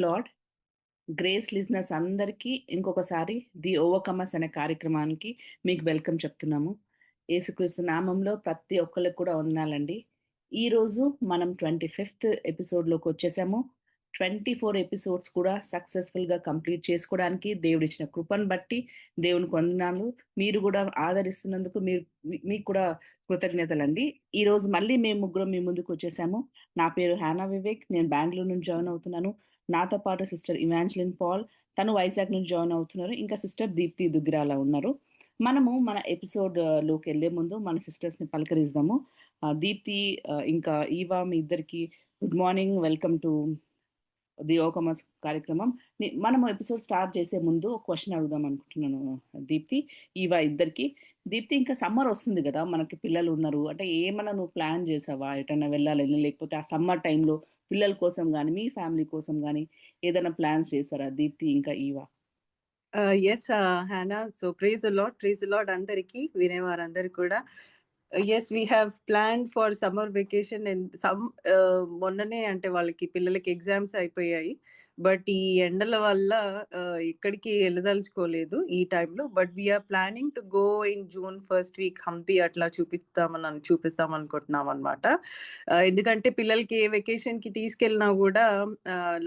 Lord. Grace listeners అందరికీ ఇంకొకసారి the overcomers అనే కార్యక్రమానికి మీకు వెల్కమ్ చెప్తున్నాము. యేసుక్రీస్తు నామంలో ప్రతి ఒక్కళ్ళకి కూడా వందనాలండి. ఈరోజు మనం 25th ఎపిసోడ్‌లోకి వచ్చేసాము. 24 ఎపిసోడ్స్ కూడా సక్సెస్‌ఫుల్‌గా కంప్లీట్ చేసుకోవడానికి దేవుడిచ్చిన కృపను బట్టి దేవునికి వందనాలు. మీరు కూడా ఆదరిస్తున్నందుకు మీకు కూడా కృతజ్ఞతలండి. ఈరోజు మళ్ళీ మేము ముగ్గురం మీ ముందుకు వచ్చేసాము. నా పేరు హానా వివేక్. నేను బెంగుళూరు నుంచి జాయిన్ అవుతున్నాను. నాతో పాటు సిస్టర్ ఇవాంజెలిన్ పాల్, తను వైజాగ్ నుంచి జాయిన్ అవుతున్నారు. ఇంకా సిస్టర్ దీప్తి దుగ్గిరాల ఉన్నారు. మనము మన ఎపిసోడ్‌లోకి వెళ్ళే ముందు మన సిస్టర్స్‌ని పలకరిద్దాము. దీప్తి ఇంకా ఈవా మీ ఇద్దరికీ good morning. Welcome to the ఓకమర్స్ కార్యక్రమం. మనము ఎపిసోడ్ స్టార్ట్ చేసే ముందు ఒక క్వెషన్ అడుగుదాం అనుకుంటున్నాను దీప్తి, ఈవా ఇద్దరికి. దీప్తి, ఇంకా సమ్మర్ వస్తుంది కదా, మనకి పిల్లలు ఉన్నారు. అంటే ఏమన్నా నువ్వు ప్లాన్ చేసావా ఎటన్నా వెళ్ళాలని? లేకపోతే ఆ సమ్మర్ టైంలో పిల్లల కోసం కానీ మీ ఫ్యామిలీ కోసం కానీ ఏదైనా ప్లాన్స్ చేశారా దీప్తి ఇంకా Eva? Yes, Hannah. So praise the Lord అందరికి వినేవారందరికి కూడా. Yes, we have planned for summer vacation and మొన్ననే అంటే వాళ్ళకి పిల్లలకి ఎగ్జామ్స్ అయిపోయాయి. బట్ ఈ ఎండల వల్ల ఎక్కడికి వెళ్ళదలుచుకోలేదు ఈ టైంలో. But we are planning to go in June first week Hampi అట్లా చూపిస్తాం అనుకుంటున్నాం అనమాట. ఎందుకంటే పిల్లలకి ఏ వెకేషన్కి తీసుకెళ్ళినా కూడా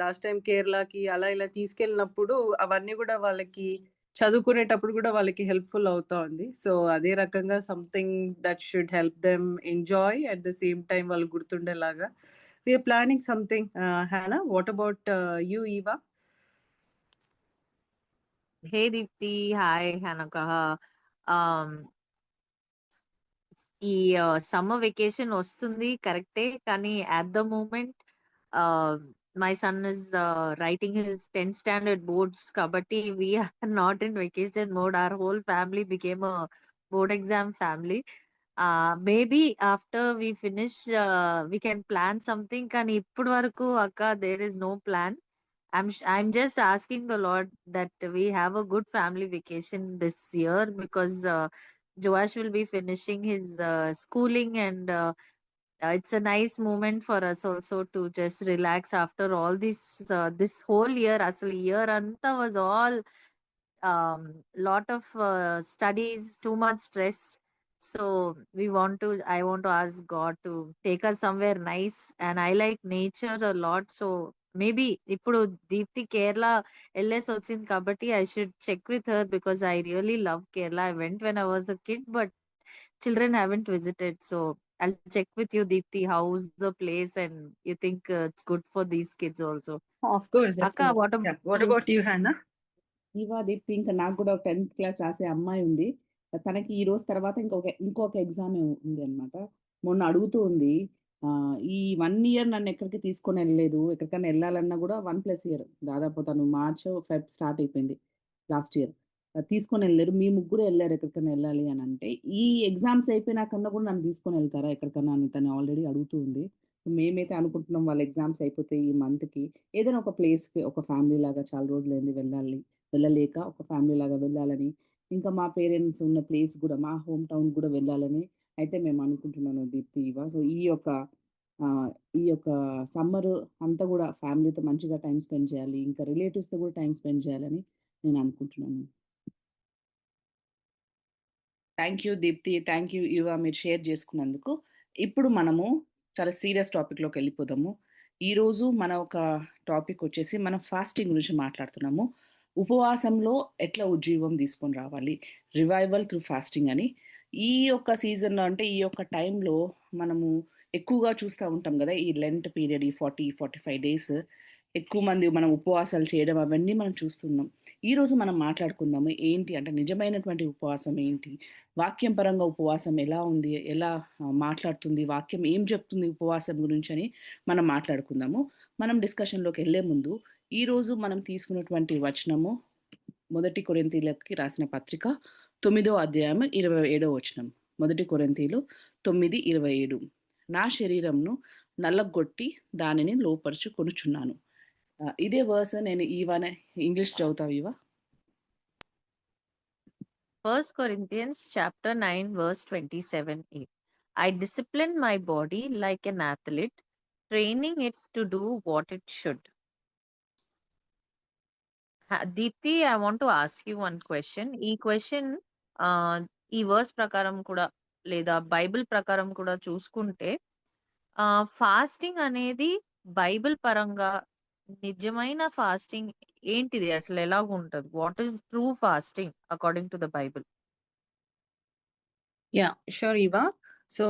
లాస్ట్ టైం కేరళకి అలా ఇలా తీసుకెళ్ళినప్పుడు అవన్నీ కూడా వాళ్ళకి చదువుకునేటప్పుడు కూడా వాళ్ళకి హెల్ప్ఫుల్ అవుతోంది. సో అదే రకంగా something that should help them enjoy at the same time వాళ్ళు గుర్తుండేలాగా we are planning something. Hannah, what about you, Eva? Hey Deepti, hi Hanaka. Um, ఈ సమ్మర్ వెకేషన్ వస్తుంది కరెక్టే, కానీ at the moment my son is writing his 10th standard boards కాబట్టి we are not in vacation mode. Our whole family became a board exam family. Maybe after we finish we can plan something, కానీ ఇప్పటి వరకు అక్క there is no plan. I'm just asking the Lord that we have a good family vacation this year because Joash will be finishing his schooling, and it's a nice moment for us also to just relax after all this whole year. Asal year anta was all lot of studies, too much stress. So I want to ask God to take us somewhere nice, and I like nature a lot. So maybe ఇప్పుడు దీప్తి కేరళ వెళ్ళేసి వచ్చింది కాబట్టి I should check with her because I really love Kerala. I went when I was a kid, but children haven't visited. So I'll check with you, Deepti, how's the place, and you think it's good for these kids also. Of course. Akka, What about you, Hannah? Eva Deepti, ఇంకా నాకు కూడా 10th class రాసే అమ్మాయి ఉంది. తనకి ఈ రోజు తర్వాత ఇంకొక ఎగ్జామ్ ఉంది అనమాట. మొన్న అడుగుతూ ఉంది, ఈ 1 ఇయర్ నన్ను ఎక్కడికి తీసుకొని వెళ్ళలేదు, ఎక్కడికైనా వెళ్ళాలన్నా కూడా 1+ ఇయర్, దాదాపు తను మార్చ్ ఫెబ్ స్టార్ట్ అయిపోయింది లాస్ట్ ఇయర్, తీసుకొని వెళ్ళారు. మీ ముగ్గురు వెళ్ళారు ఎక్కడికైనా వెళ్ళాలి అని అంటే, ఈ ఎగ్జామ్స్ అయిపోయినాకన్నా కూడా నన్ను తీసుకొని వెళ్తారా ఎక్కడికన్నా అని తను ఆల్రెడీ అడుగుతూ ఉంది. మేమైతే అనుకుంటున్నాం వాళ్ళ ఎగ్జామ్స్ అయిపోతే ఈ మంత్కి ఏదైనా ఒక ప్లేస్కి, ఒక ఫ్యామిలీ లాగా చాలా రోజులైంది వెళ్ళలేక ఒక ఫ్యామిలీ లాగా వెళ్ళాలని, ఇంకా మా పేరెంట్స్ ఉన్న ప్లేస్ కూడా, మా హోమ్ టౌన్ కూడా వెళ్ళాలని అయితే మేము అనుకుంటున్నాను దీప్తి ఇవా. సో ఈ యొక్క సమ్మర్ అంతా కూడా ఫ్యామిలీతో మంచిగా టైం స్పెండ్ చేయాలి, ఇంకా రిలేటివ్స్తో కూడా టైం స్పెండ్ చేయాలని నేను అనుకుంటున్నాను. Thank you Deepti, thank you Eva, మీరు షేర్ చేసుకున్నందుకు. ఇప్పుడు మనము చాలా సీరియస్ టాపిక్లోకి వెళ్ళిపోదాము. ఈరోజు మన ఒక టాపిక్ వచ్చేసి మనం ఫాస్టింగ్ గురించి మాట్లాడుతున్నాము. ఉపవాసంలో ఎట్లా ఉజ్జీవం తీసుకొని రావాలి, రివైవల్ త్రూ ఫాస్టింగ్ అని. ఈ యొక్క సీజన్లో, అంటే ఈ యొక్క టైంలో మనము ఎక్కువగా చూస్తూ ఉంటాం కదా, ఈ లెంట్ పీరియడ్, ఈ 40-45 డేస్ ఎక్కువ మంది మనం ఉపవాసాలు చేయడం అవన్నీ మనం చూస్తున్నాం. ఈరోజు మనం మాట్లాడుకుందాము ఏంటి అంటే నిజమైనటువంటి ఉపవాసం ఏంటి, వాక్యం పరంగా ఉపవాసం ఎలా ఉంది, ఎలా మాట్లాడుతుంది వాక్యం, ఏం చెప్తుంది ఉపవాసం గురించి అని మనం మాట్లాడుకుందాము. మనం డిస్కషన్లోకి వెళ్ళే ముందు ఈరోజు మనం తీసుకున్నటువంటి వచనము 1 కొరింథీయులకి రాసిన పత్రిక 9వ అధ్యాయం 27వ వచనం. 1 కొరింథీయులు 9:27. నా శరీరంను నల్లగొట్టి దానిని లోపరుచుకొనుచున్నాను. ఇదే వర్స్ నేను ఈవానే ఇంగ్లీష్ చదువుతావు Eva. 1 Corinthians chapter 9 verse 27a. I discipline my body like an athlete, training it to do what it should. Deepti, I want to ask you one question. ఈ క్వెషన్ ఈ వర్స్ ప్రకారం కూడా లేదా బైబిల్ ప్రకారం కూడా చూసుకుంటే ఫాస్టింగ్ అనేది బైబిల్ పరంగా నిజమైన ఫాస్టింగ్ ఏంటిది? అసలు ఎలాగుంటది? What is true fasting according to the Bible? Yeah, sure, Eva. So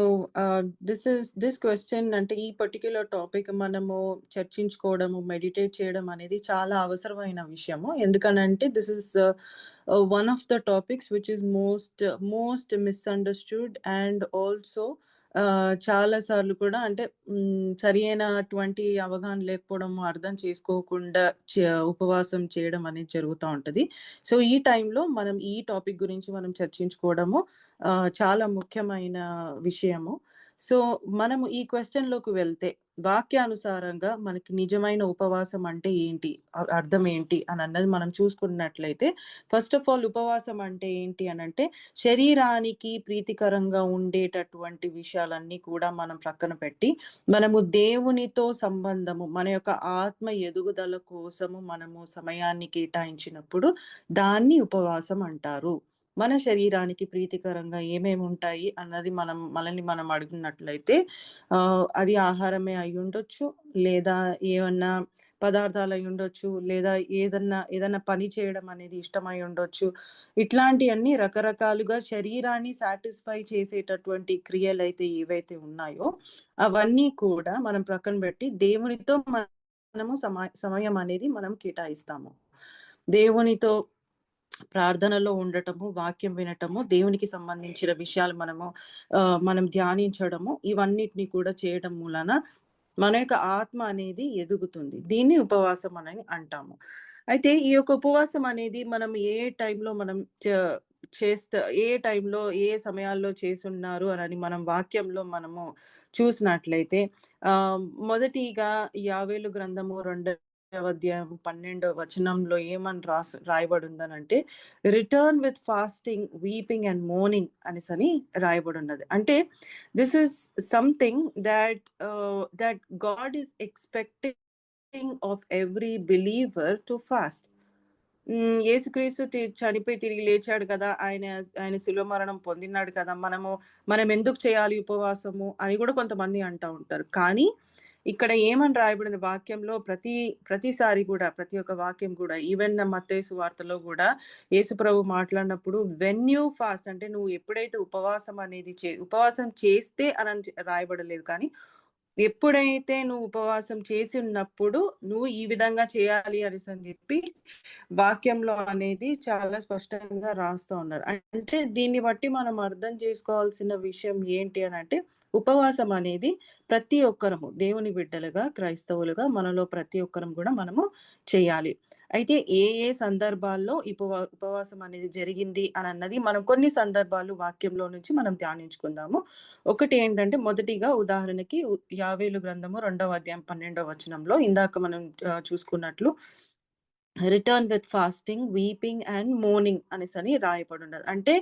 this question అంటే ఈ పర్టిక్యులర్ టాపిక్ మనము చర్చించుకోవడము, మెడిటేట్ చేయడం అనేది చాలా అవసరమైన విషయము. ఎందుకనంటే this is one of the topics which is most misunderstood and also చాలా సార్లు కూడా అంటే సరి అయినటువంటి అవగాహన లేకపోవడము, అర్థం చేసుకోకుండా ఉపవాసం చేయడం అనేది జరుగుతూ ఉంటుంది. సో ఈ టైంలో మనం ఈ టాపిక్ గురించి మనం చర్చించుకోవడము చాలా ముఖ్యమైన విషయము. సో మనము ఈ క్వెషన్‌లోకి వెళ్తే వాక్యానుసారంగా మనకి నిజమైన ఉపవాసం అంటే ఏంటి? అర్థం ఏంటి? అనన్నది మనం చూసుకున్నట్లయితే ఫస్ట్ ఆఫ్ ఆల్ ఉపవాసం అంటే ఏంటి అనంటే శరీరానికి ప్రీతికరంగా ఉండేటటువంటి విషయాలన్నీ కూడా మనం ప్రక్కన పెట్టి మనము దేవునితో సంబంధము, మన యొక్క ఆత్మ ఎదుగుదల కోసము మనము సమయాన్ని కేటాయించినప్పుడు దాన్ని ఉపవాసం అంటారు. మన శరీరానికి ప్రీతికరంగా ఏమేమి ఉంటాయి అన్నది మనల్ని మనం అడిగినట్లయితే అది ఆహారమే అయి ఉండొచ్చు, లేదా ఏమన్నా పదార్థాలు అయి ఉండొచ్చు, లేదా ఏదన్నా పని చేయడం అనేది ఇష్టమై ఉండొచ్చు. ఇట్లాంటివన్నీ రకరకాలుగా శరీరాన్ని సాటిస్ఫై చేసేటటువంటి క్రియలైతే ఏవైతే ఉన్నాయో అవన్నీ కూడా మనం ప్రక్కన పెట్టి దేవునితో మనము సమయం అనేది మనం కేటాయిస్తాము. దేవునితో ప్రార్థనలో ఉండటము, వాక్యం వినటము, దేవునికి సంబంధించిన విషయాలు మనం ధ్యానించడము, ఇవన్నిటిని కూడా చేయడం మూలన మన యొక్క ఆత్మ అనేది ఎదుగుతుంది. దీన్ని ఉపవాసం అని అంటాము. అయితే ఈ యొక్క ఉపవాసం అనేది మనం ఏ టైంలో మనం ఏ టైంలో ఏ సమయాల్లో చేసున్నారు అని మనం వాక్యంలో మనము చూసినట్లయితే మొదటిగా యావేలు గ్రంథము 2వ అధ్యాయం 12వ వచనంలో ఏమని రాయబడి ఉందనంటే return with fasting, weeping and mourning అనేసని రాయబడి ఉన్నది. అంటే this is something that God is expecting of every believer to fast. యేసుక్రీస్తు చనిపోయి తిరిగి లేచాడు కదా, ఆయన శిలువ మరణం పొందినాడు కదా, మనం ఎందుకు చేయాలి ఉపవాసము అని కూడా కొంతమంది అంటూ ఉంటారు. కానీ ఇక్కడ ఏమని రాయబడింది వాక్యంలో ప్రతిసారి కూడా ప్రతి ఒక్క వాక్యం కూడా ఈవెన్ మత్తయి సువార్తలో కూడా యేసు ప్రభు మాట్లాడినప్పుడు వెన్ యూ ఫాస్ట్ అంటే నువ్వు ఎప్పుడైతే ఉపవాసం చేస్తే అని రాయబడలేదు, కానీ ఎప్పుడైతే నువ్వు ఉపవాసం చేసి ఉన్నప్పుడు నువ్వు ఈ విధంగా చేయాలి అనేసి అని చెప్పి వాక్యంలో అనేది చాలా స్పష్టంగా రాస్తూ ఉన్నారు. అంటే దీన్ని బట్టి మనం అర్థం చేసుకోవాల్సిన విషయం ఏంటి అని అంటే ఉపవాసం అనేది ప్రతి ఒక్కరము దేవుని బిడ్డలుగా, క్రైస్తవులుగా మనలో ప్రతి ఒక్కరం కూడా మనము చేయాలి. అయితే ఏ సందర్భాల్లో ఉపవాసం అనేది జరిగింది అని అన్నది మనం కొన్ని సందర్భాలు వాక్యంలో నుంచి మనం ధ్యానించుకుందాము. ఒకటి ఏంటంటే మొదటిగా ఉదాహరణకి యావేలు గ్రంథము 2వ అధ్యాయం 12వ వచనంలో ఇందాక మనం చూసుకున్నట్లు return with fasting, weeping and mourning అనేసని రాయబడి ఉన్నది. అంటే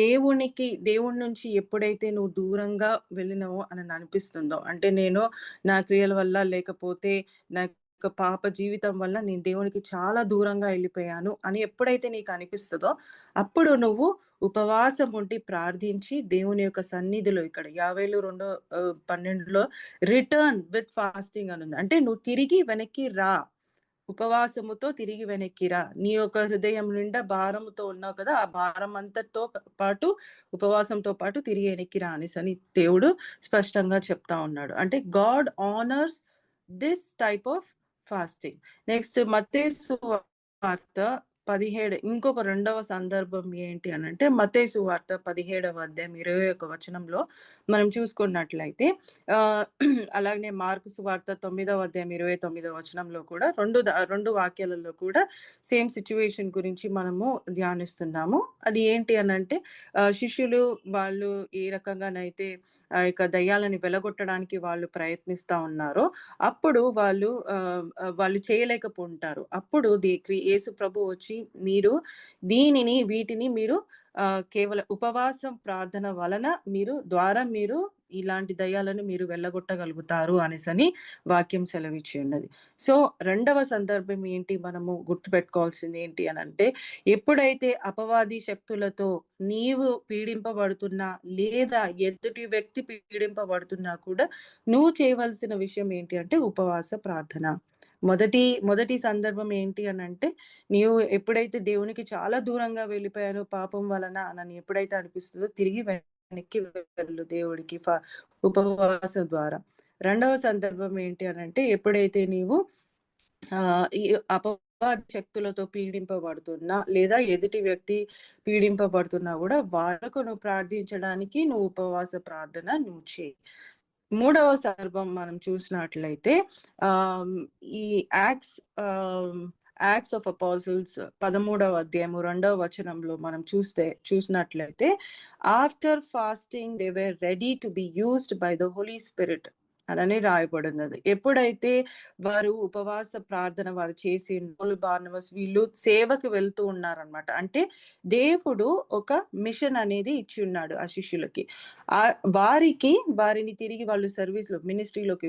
దేవుడి నుంచి ఎప్పుడైతే నువ్వు దూరంగా వెళ్ళినవో అని అనిపిస్తుందో, అంటే నేను నా క్రియల వల్ల లేకపోతే నా యొక్క పాప జీవితం వల్ల నేను దేవునికి చాలా దూరంగా వెళ్ళిపోయాను అని ఎప్పుడైతే నీకు అనిపిస్తుందో అప్పుడు నువ్వు ఉపవాసం ఉండి ప్రార్థించి దేవుని యొక్క సన్నిధిలో ఇక్కడ యావేలు 2:12లో రిటర్న్ విత్ ఫాస్టింగ్ అని ఉంది. అంటే నువ్వు తిరిగి వెనక్కి రా, ఉపవాసముతో తిరిగి వెనక్కిరా. నీ యొక్క హృదయం నిండా భారముతో ఉన్నావు కదా, ఆ భారం అంతటితో పాటు ఉపవాసంతో పాటు తిరిగి వెనక్కిరా అనేసని దేవుడు స్పష్టంగా చెప్తా ఉన్నాడు. అంటే God honours this type of fasting. Next మత్తయి సువార్త 17 ఇంకొక రెండవ సందర్భం ఏంటి అని అంటే మత్తయి సువార్త 17వ అధ్యాయం 21వ వచనంలో మనం చూసుకున్నట్లయితే అలాగే మార్కు సువార్త 9వ అధ్యాయం 29వ వచనంలో కూడా రెండు వాక్యాలలో కూడా సేమ్ సిచ్యువేషన్ గురించి మనము ధ్యానిస్తున్నాము. అది ఏంటి అని అంటే శిష్యులు వాళ్ళు ఏ రకంగానైతే ఆ యొక్క దయ్యాలని వెలగొట్టడానికి వాళ్ళు ప్రయత్నిస్తా ఉన్నారో అప్పుడు వాళ్ళు చేయలేకపోంటారు. అప్పుడు యేసు ప్రభు వచ్చి వీటిని మీరు కేవలం ఉపవాసం ప్రార్థన వలన మీరు ఇలాంటి దయ్యాలను మీరు వెళ్ళగొట్టగలుగుతారు అనేసని వాక్యం సెలవిచ్చి ఉన్నది. సో రెండవ సందర్భం ఏంటి మనము గుర్తుపెట్టుకోవాల్సింది ఏంటి అనంటే, ఎప్పుడైతే అపవాది శక్తులతో నీవు పీడింపబడుతున్నా లేదా ఎదుటి వ్యక్తి పీడింపబడుతున్నా కూడా నువ్వు చేయవలసిన విషయం ఏంటి అంటే ఉపవాస ప్రార్థన. మొదటి సందర్భం ఏంటి అనంటే, నీవు ఎప్పుడైతే దేవునికి చాలా దూరంగా వెళ్ళిపోయానో పాపం వలన అని ఎప్పుడైతే అనిపిస్తుందో తిరిగి వెనక్కి వెళ్ళు దేవుడికి ఉపవాసం ద్వారా. రెండవ సందర్భం ఏంటి అనంటే, ఎప్పుడైతే నీవు ఈ అపవాది శక్తులతో పీడింపబడుతున్నా లేదా ఎదుటి వ్యక్తి పీడింపబడుతున్నా కూడా వాళ్ళకు నువ్వు ప్రార్థించడానికి నువ్వు ఉపవాస ప్రార్థన నువ్వు చేయి. మూడవ సందర్భం మనం చూసినట్లయితే ఈ యాక్ట్స్ ఆఫ్ అపోజిల్స్ 13వ అధ్యాయము 2వ వచనంలో మనం చూసినట్లయితే, after fasting they were ready to be used by the Holi spirit అని రాయబడినది. ఎప్పుడైతే వారు ఉపవాస ప్రార్థన వారు చేసి బార్నబాస్ వీళ్ళు సేవకు వెళ్తూ ఉన్నారనమాట. అంటే దేవుడు ఒక మిషన్ అనేది ఇచ్చి ఉన్నాడు ఆ శిష్యులకి. వారిని తిరిగి వాళ్ళు సర్వీస్ లో మినిస్ట్రీలోకి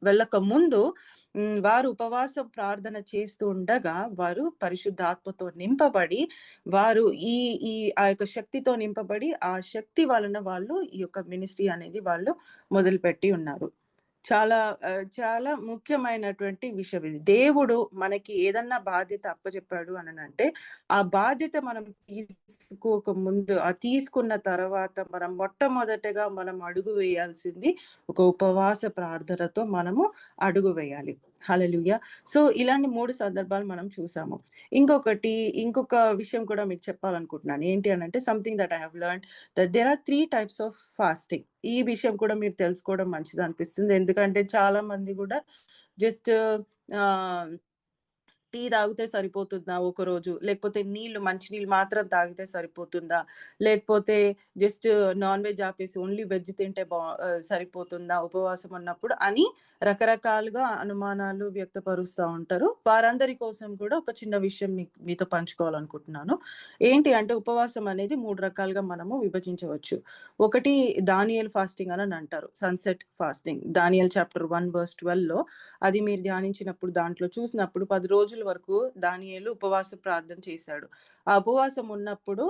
వెళ్ళక ముందు వారు ఉపవాస ప్రార్థన చేస్తూ ఉండగా వారు పరిశుద్ధాత్మతో నింపబడి వారు ఈ ఆ యొక్క శక్తితో నింపబడి ఆ శక్తి వలన వాళ్ళు ఈ యొక్క మినిస్ట్రీ అనేది వాళ్ళు మొదలుపెట్టి ఉన్నారు. చాలా ముఖ్యమైనటువంటి విషయం ఇది. దేవుడు మనకి ఏదన్నా బాధ్యత అప్పచెప్పాడు అని అంటే ఆ బాధ్యత మనం తీసుకోక ముందు తీసుకున్న తర్వాత మనం మొట్టమొదటగా మనం అడుగు వేయాల్సింది ఒక ఉపవాస ప్రార్థనతో మనము అడుగు వేయాలి. హల్లెలూయా. సో ఇలాంటి 3 సందర్భాలు మనం చూసాము. ఇంకొక విషయం కూడా మీకు చెప్పాలనుకుంటున్నాను. ఏంటి అనంటే, something that I have learned that there are 3 types of fasting. ఈ విషయం కూడా మీరు తెలుసుకోవడం మంచిది అనిపిస్తుంది. ఎందుకంటే చాలా మంది కూడా జస్ట్ టీ తాగితే సరిపోతుందా ఒక రోజు, లేకపోతే మంచినీళ్ళు మాత్రం తాగితే సరిపోతుందా, లేకపోతే జస్ట్ నాన్ వెజ్ ఆపేసి ఓన్లీ వెజ్ తింటే సరిపోతుందా ఉపవాసం ఉన్నప్పుడు అని రకరకాలుగా అనుమానాలు వ్యక్తపరుస్తూ ఉంటారు. వారందరి కోసం కూడా ఒక చిన్న విషయం మీతో పంచుకోవాలనుకుంటున్నాను. ఏంటి అంటే, ఉపవాసం అనేది 3 రకాలుగా మనము విభజించవచ్చు. ఒకటి దానియేల్ ఫాస్టింగ్ అని అంటారు, సన్సెట్ ఫాస్టింగ్. దానియేల్ చాప్టర్ 1:12లో అది మీరు ధ్యానించినప్పుడు దాంట్లో చూసినప్పుడు 10 రోజుల వరకు దానియేలు ఉపవాస ప్రార్థన చేశాడు. ఆ ఉపవాసం ఉన్నప్పుడు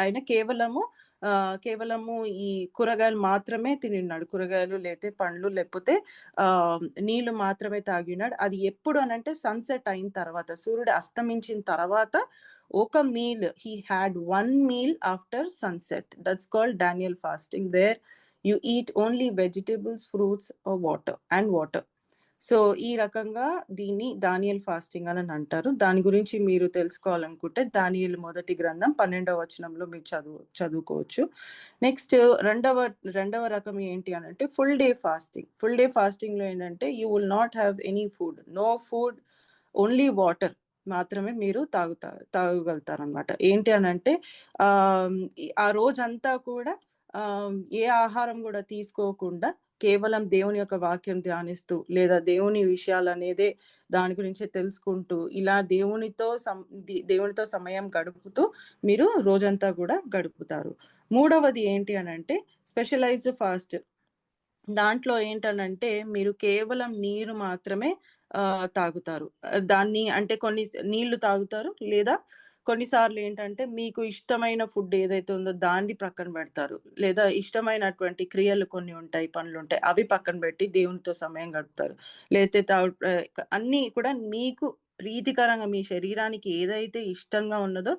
ఆయన కేవలము ఈ కూరగాయలు మాత్రమే తిన్నాడు. కూరగాయలు లేకపోతే పండ్లు లేకపోతే నీళ్లు మాత్రమే తాగినాడు. అది ఎప్పుడు అనంటే సన్సెట్ అయిన తర్వాత, సూర్యుడు అస్తమించిన తర్వాత ఒక meal, he had 1 meal after sunset. That's called Daniel fasting, where you eat only vegetables, fruits or water. So ఈ రకంగా దీన్ని దానియేల్ ఫాస్టింగ్ అని అంటారు. దాని గురించి మీరు తెలుసుకోవాలనుకుంటే దానియేలు మొదటి గ్రంథం 12వ వచనంలో మీరు చదువుకోవచ్చు. నెక్స్ట్ రెండవ రకం ఏంటి అనంటే full day fasting. Full day fasting లో ఏంటంటే you will not have any food, no food, only water మాత్రమే మీరు తాగగలుగుతారనమాట. ఏంటి అనంటే ఆ రోజంతా కూడా ఏ ఆహారం కూడా తీసుకోకుండా కేవలం దేవుని యొక్క వాక్యం ధ్యానిస్తూ లేదా దేవుని విషయాలు అనేదే దాని గురించి తెలుసుకుంటూ ఇలా దేవునితో సమయం గడుపుతూ మీరు రోజంతా కూడా గడుపుతారు. మూడవది ఏంటి అనంటే స్పెషలైజ్డ్ ఫాస్ట్. దాంట్లో ఏంటనంటే మీరు కేవలం నీరు మాత్రమే తాగుతారు. దాన్ని అంటే కొన్ని నీళ్లు తాగుతారు, లేదా కొన్నిసార్లు ఏంటంటే మీకు ఇష్టమైన ఫుడ్ ఏదైతే ఉందో దాన్ని పక్కన పెడతారు, లేదా ఇష్టమైనటువంటి క్రియలు కొన్ని ఉంటాయి, పనులు ఉంటాయి, అవి పక్కన పెట్టి దేవునితో సమయం గడుపుతారు. లేకపోతే అన్నీ కూడా మీకు ప్రీతికరంగా మీ శరీరానికి ఏదైతే ఇష్టంగా ఉన్నదో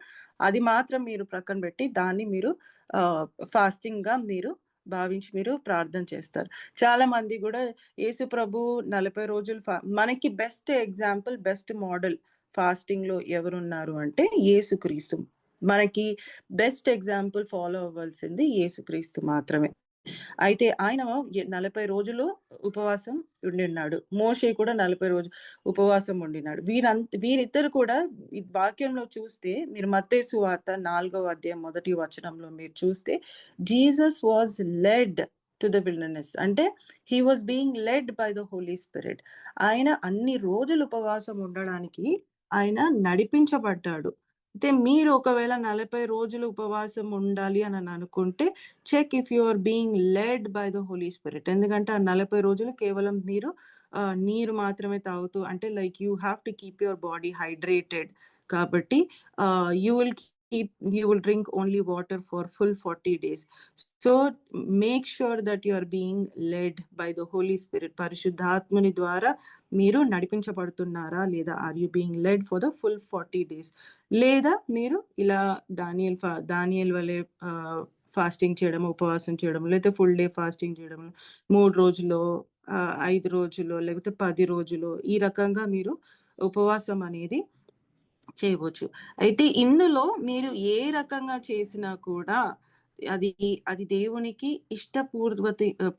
అది మాత్రం మీరు ప్రక్కన పెట్టి దాన్ని మీరు ఫాస్టింగ్ గా మీరు భావించి మీరు ప్రార్థన చేస్తారు. చాలా మంది కూడా యేసు ప్రభు 40 రోజులు మనకి best example, best model fasting లో ఎవరున్నారు అంటే యేసుక్రీస్తు. మనకి బెస్ట్ ఎగ్జాంపుల్ ఫాలో అవ్వాల్సింది యేసుక్రీస్తు మాత్రమే. అయితే ఆయన 40 రోజులు ఉపవాసం ఉండిన్నాడు. మోషే కూడా 40 రోజులు ఉపవాసం ఉండినాడు. వీరిద్దరు కూడా ఈ వాక్యంలో చూస్తే మీరు మత్తయి సువార్త 4వ అధ్యాయం 1వ వచనంలో మీరు చూస్తే Jesus was led to the wilderness. అంటే he was being led by the Holi Spirit. ఆయన అన్ని రోజులు ఉపవాసం ఉండడానికి ఆయన నడిపించబడ్డాడు. అయితే మీరు ఒకవేళ 40 రోజులు ఉపవాసం ఉండాలి అని అనుకుంటే check if you are being led by the Holi spirit. ఎందుకంటే ఆ 40 రోజులు కేవలం మీరు నీరు మాత్రమే తాగుతూ అంటే like you have to keep your body hydrated. కాబట్టి you will you will drink only water for full 40 days. So make sure that you are being led by the Holy Spirit. పరిశుద్ధాత్ముని ద్వారా మీరు నడిపించబడుతున్నారా లేదా? Are you being led for the full 40 days? లేదా మీరు ఇలా దానియేల్ వలె ఫాస్టింగ్ చేయడం, ఉపవాసం చేయడం, లేకపోతే ఫుల్ డే ఫాస్టింగ్ చేయడం, 3 రోజులో 5 రోజులో లేకపోతే 10 రోజులో ఈ రకంగా మీరు ఉపవాసం అనేది చేయవచ్చు. అయితే ఇందులో మీరు ఏ రకంగా చేసినా కూడా అది దేవునికి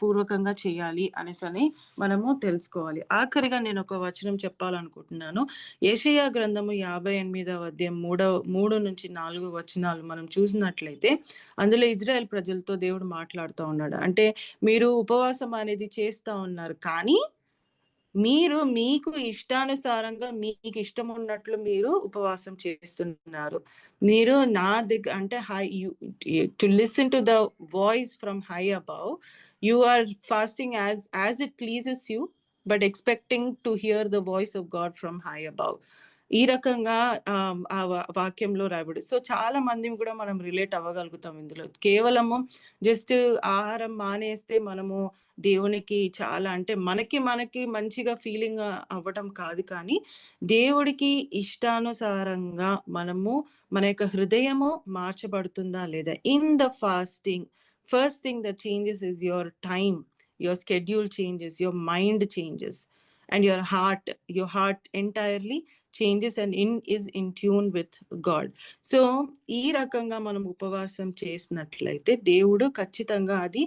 పూర్వకంగా చేయాలి అనేసని మనము తెలుసుకోవాలి. ఆఖరిగా నేను ఒక వచనం చెప్పాలనుకుంటున్నాను. యెషయా గ్రంథము 58వ అధ్యాయం 3-4 వచనాలు మనం చూసినట్లయితే అందులో ఇజ్రాయెల్ ప్రజలతో దేవుడు మాట్లాడుతూ ఉన్నాడు. అంటే మీరు ఉపవాసం అనేది చేస్తా ఉన్నారు, కానీ మీరు మీకు ఇష్టానుసారంగా మీకు ఇష్టం ఉన్నట్లు మీరు ఉపవాసం చేస్తున్నారు. మీరు నా అంటే to listen to the voice from high above, you are fasting as it pleases you, but expecting to hear the voice of God from high above. ఈ రకంగా ఆ వాక్యంలో రాయబడి. సో చాలా మంది కూడా మనం రిలేట్ అవ్వగలుగుతాం ఇందులో. కేవలము జస్ట్ ఆహారం మానేస్తే మనము దేవునికి చాలా అంటే మనకి మంచిగా ఫీలింగ్ అవ్వటం కాదు, కానీ దేవుడికి ఇష్టానుసారంగా మన యొక్క హృదయము మార్చబడుతుందా లేదా? In the fasting first thing that changes is your time, your schedule changes, your mind changes, and your heart entirely changes and is in tune with God. So ఈ రకంగా మనం ఉపవాసం చేసినట్లయితే దేవుడు ఖచ్చితంగా అది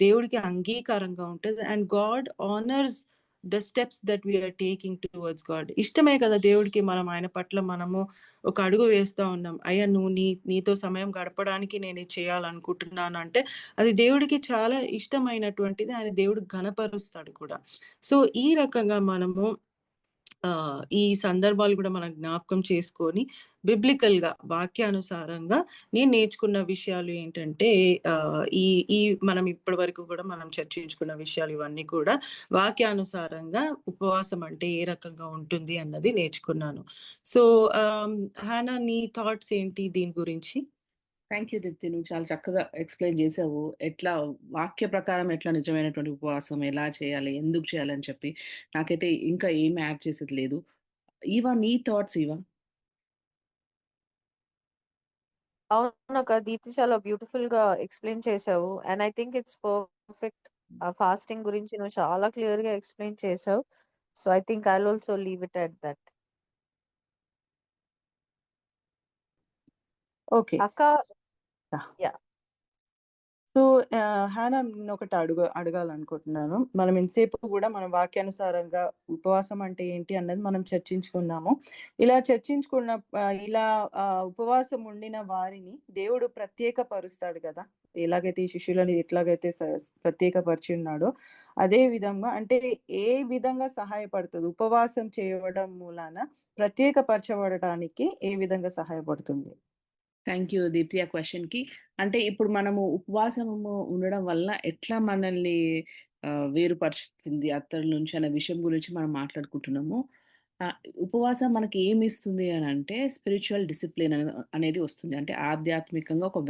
దేవుడికి అంగీకారంగా ఉంటుంది. And God honours the steps that we are taking towards God. ఇష్టమే కదా దేవుడికి మనం ఆయన పట్ల మనము ఒక అడుగు వేస్తా ఉన్నాం. అయ్యా నువ్వు నీతో సమయం గడపడానికి నేను ఇది చేయాలనుకుంటున్నాను అంటే అది దేవుడికి చాలా ఇష్టమైనటువంటిది. ఆయన దేవుడు ఘనపరుస్తాడు కూడా. సో ఈ రకంగా మనము ఈ సందర్భాలు కూడా మనం జ్ఞాపకం చేసుకొని బిబ్లికల్ గా వాక్యానుసారంగా నేను నేర్చుకున్న విషయాలు ఏంటంటే ఈ ఈ మనం ఇప్పటి వరకు కూడా మనం చర్చించుకున్న విషయాలు ఇవన్నీ కూడా వాక్యానుసారంగా ఉపవాసం అంటే ఏ రకంగా ఉంటుంది అన్నది నేర్చుకున్నాను. సో హానా, నీ థాట్స్ ఏంటి దీని గురించి? Thank you Deepti. నువ్వు చాలా చక్కగా ఎక్స్‌ప్లెయిన్ చేసావు. ఎట్లా వాక్య ప్రకారం ఎట్లా నిజమైనటువంటి ఉపవాసం ఎలా చేయాలి? ఎందుకు చేయాలని చెప్పి. నాకైతే ఇంకా ఏమి యాడ్ చేసేది లేదు. ఈవా, నీ థాట్స్ ఈవా? అవునక్క, దీప్తి చాలా బ్యూటిఫుల్ గా ఎక్స్ప్లెయిన్ చేసావు. And I think it's perfect. Fasting గురించి నువ్వు చాలా క్లియర్ గా ఎక్స్ప్లెయిన్ చేసావు. So I think I also leave it at that. Okay. అక్క, యా. సో హానా, నేనొకటి అడగాలనుకుంటున్నాను. మనం ఇంతసేపు కూడా మనం వాక్యానుసారంగా ఉపవాసం అంటే ఏంటి అన్నది మనం చర్చించుకున్నాము. ఇలా చర్చించుకున్న ఇలా ఉపవాసం ఉండిన వారిని దేవుడు ప్రత్యేకపరుస్తాడు కదా! ఎలాగైతే ఈ శిష్యులని ఎట్లాగైతే ప్రత్యేకపరిచి ఉన్నాడో అదే విధంగా అంటే ఏ విధంగా సహాయపడుతుంది ఉపవాసం చేయడం మూలాన ప్రత్యేకపరచబడటానికి ఏ విధంగా సహాయపడుతుంది? థ్యాంక్ యూ దీప్తి ఆ క్వెషన్‌కి. అంటే ఇప్పుడు మనము ఉపవాసము ఉండడం వల్ల ఎట్లా మనల్ని వేరుపరుచుతుంది అత్తడి నుంచి అనే విషయం గురించి మనం మాట్లాడుకుంటున్నాము. ఉపవాసం మనకి ఏమిస్తుంది అనంటే స్పిరిచ్యువల్ డిసిప్లిన్ అనేది వస్తుంది. అంటే ఆధ్యాత్మికంగా ఒక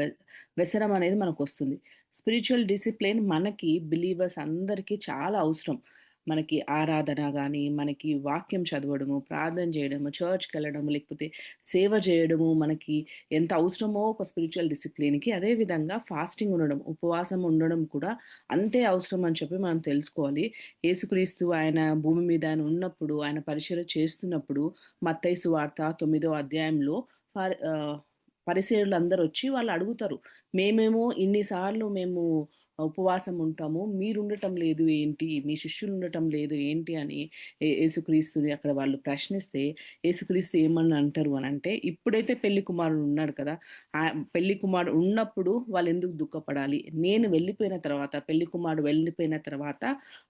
వ్యసనం అనేది మనకొస్తుంది. స్పిరిచ్యువల్ డిసిప్లిన్ మనకి బిలీవర్స్ అందరికీ చాలా అవసరం. మనకి ఆరాధన గాని, మనకి వాక్యం చదవడము, ప్రార్థన చేయడము, చర్చ్‌కెళ్ళడము, లేకపోతే సేవ చేయడము మనకి ఎంత అవసరమో ఒక స్పిరిచ్యువల్ డిసిప్లిన్‌కి, అదే విధంగా ఫాస్టింగ్ ఉండడం, ఉపవాసం ఉండడం కూడా అంతే అవసరం అని చెప్పి మనం తెలుసుకోవాలి. యేసుక్రీస్తు ఆయన భూమి మీద ఆయన ఉన్నప్పుడు, ఆయన పరిచర్య చేస్తున్నప్పుడు మత్తయి సువార్త 9వ అధ్యాయంలో పరిసయ్యులందరూ వచ్చి వాళ్ళు అడుగుతారు. మేమేమో ఇన్ని సార్లు మేము ఉపవాసం ఉంటాము. మీరుండటం లేదు ఏంటి? మీ శిష్యులుండటం లేదు ఏంటి? అని యేసుక్రీస్తుని అక్కడ వాళ్ళు ప్రశ్నిస్తే, యేసుక్రీస్తు ఏమని అంటారు అనంటే, ఇప్పుడైతే పెళ్లి కుమారుడు ఉన్నాడు కదా! పెళ్లి కుమారుడు ఉన్నప్పుడు వాళ్ళెందుకు దుఃఖపడాలి? నేను వెళ్ళిపోయిన తర్వాత, పెళ్లి కుమారుడు వెళ్ళిపోయిన తర్వాత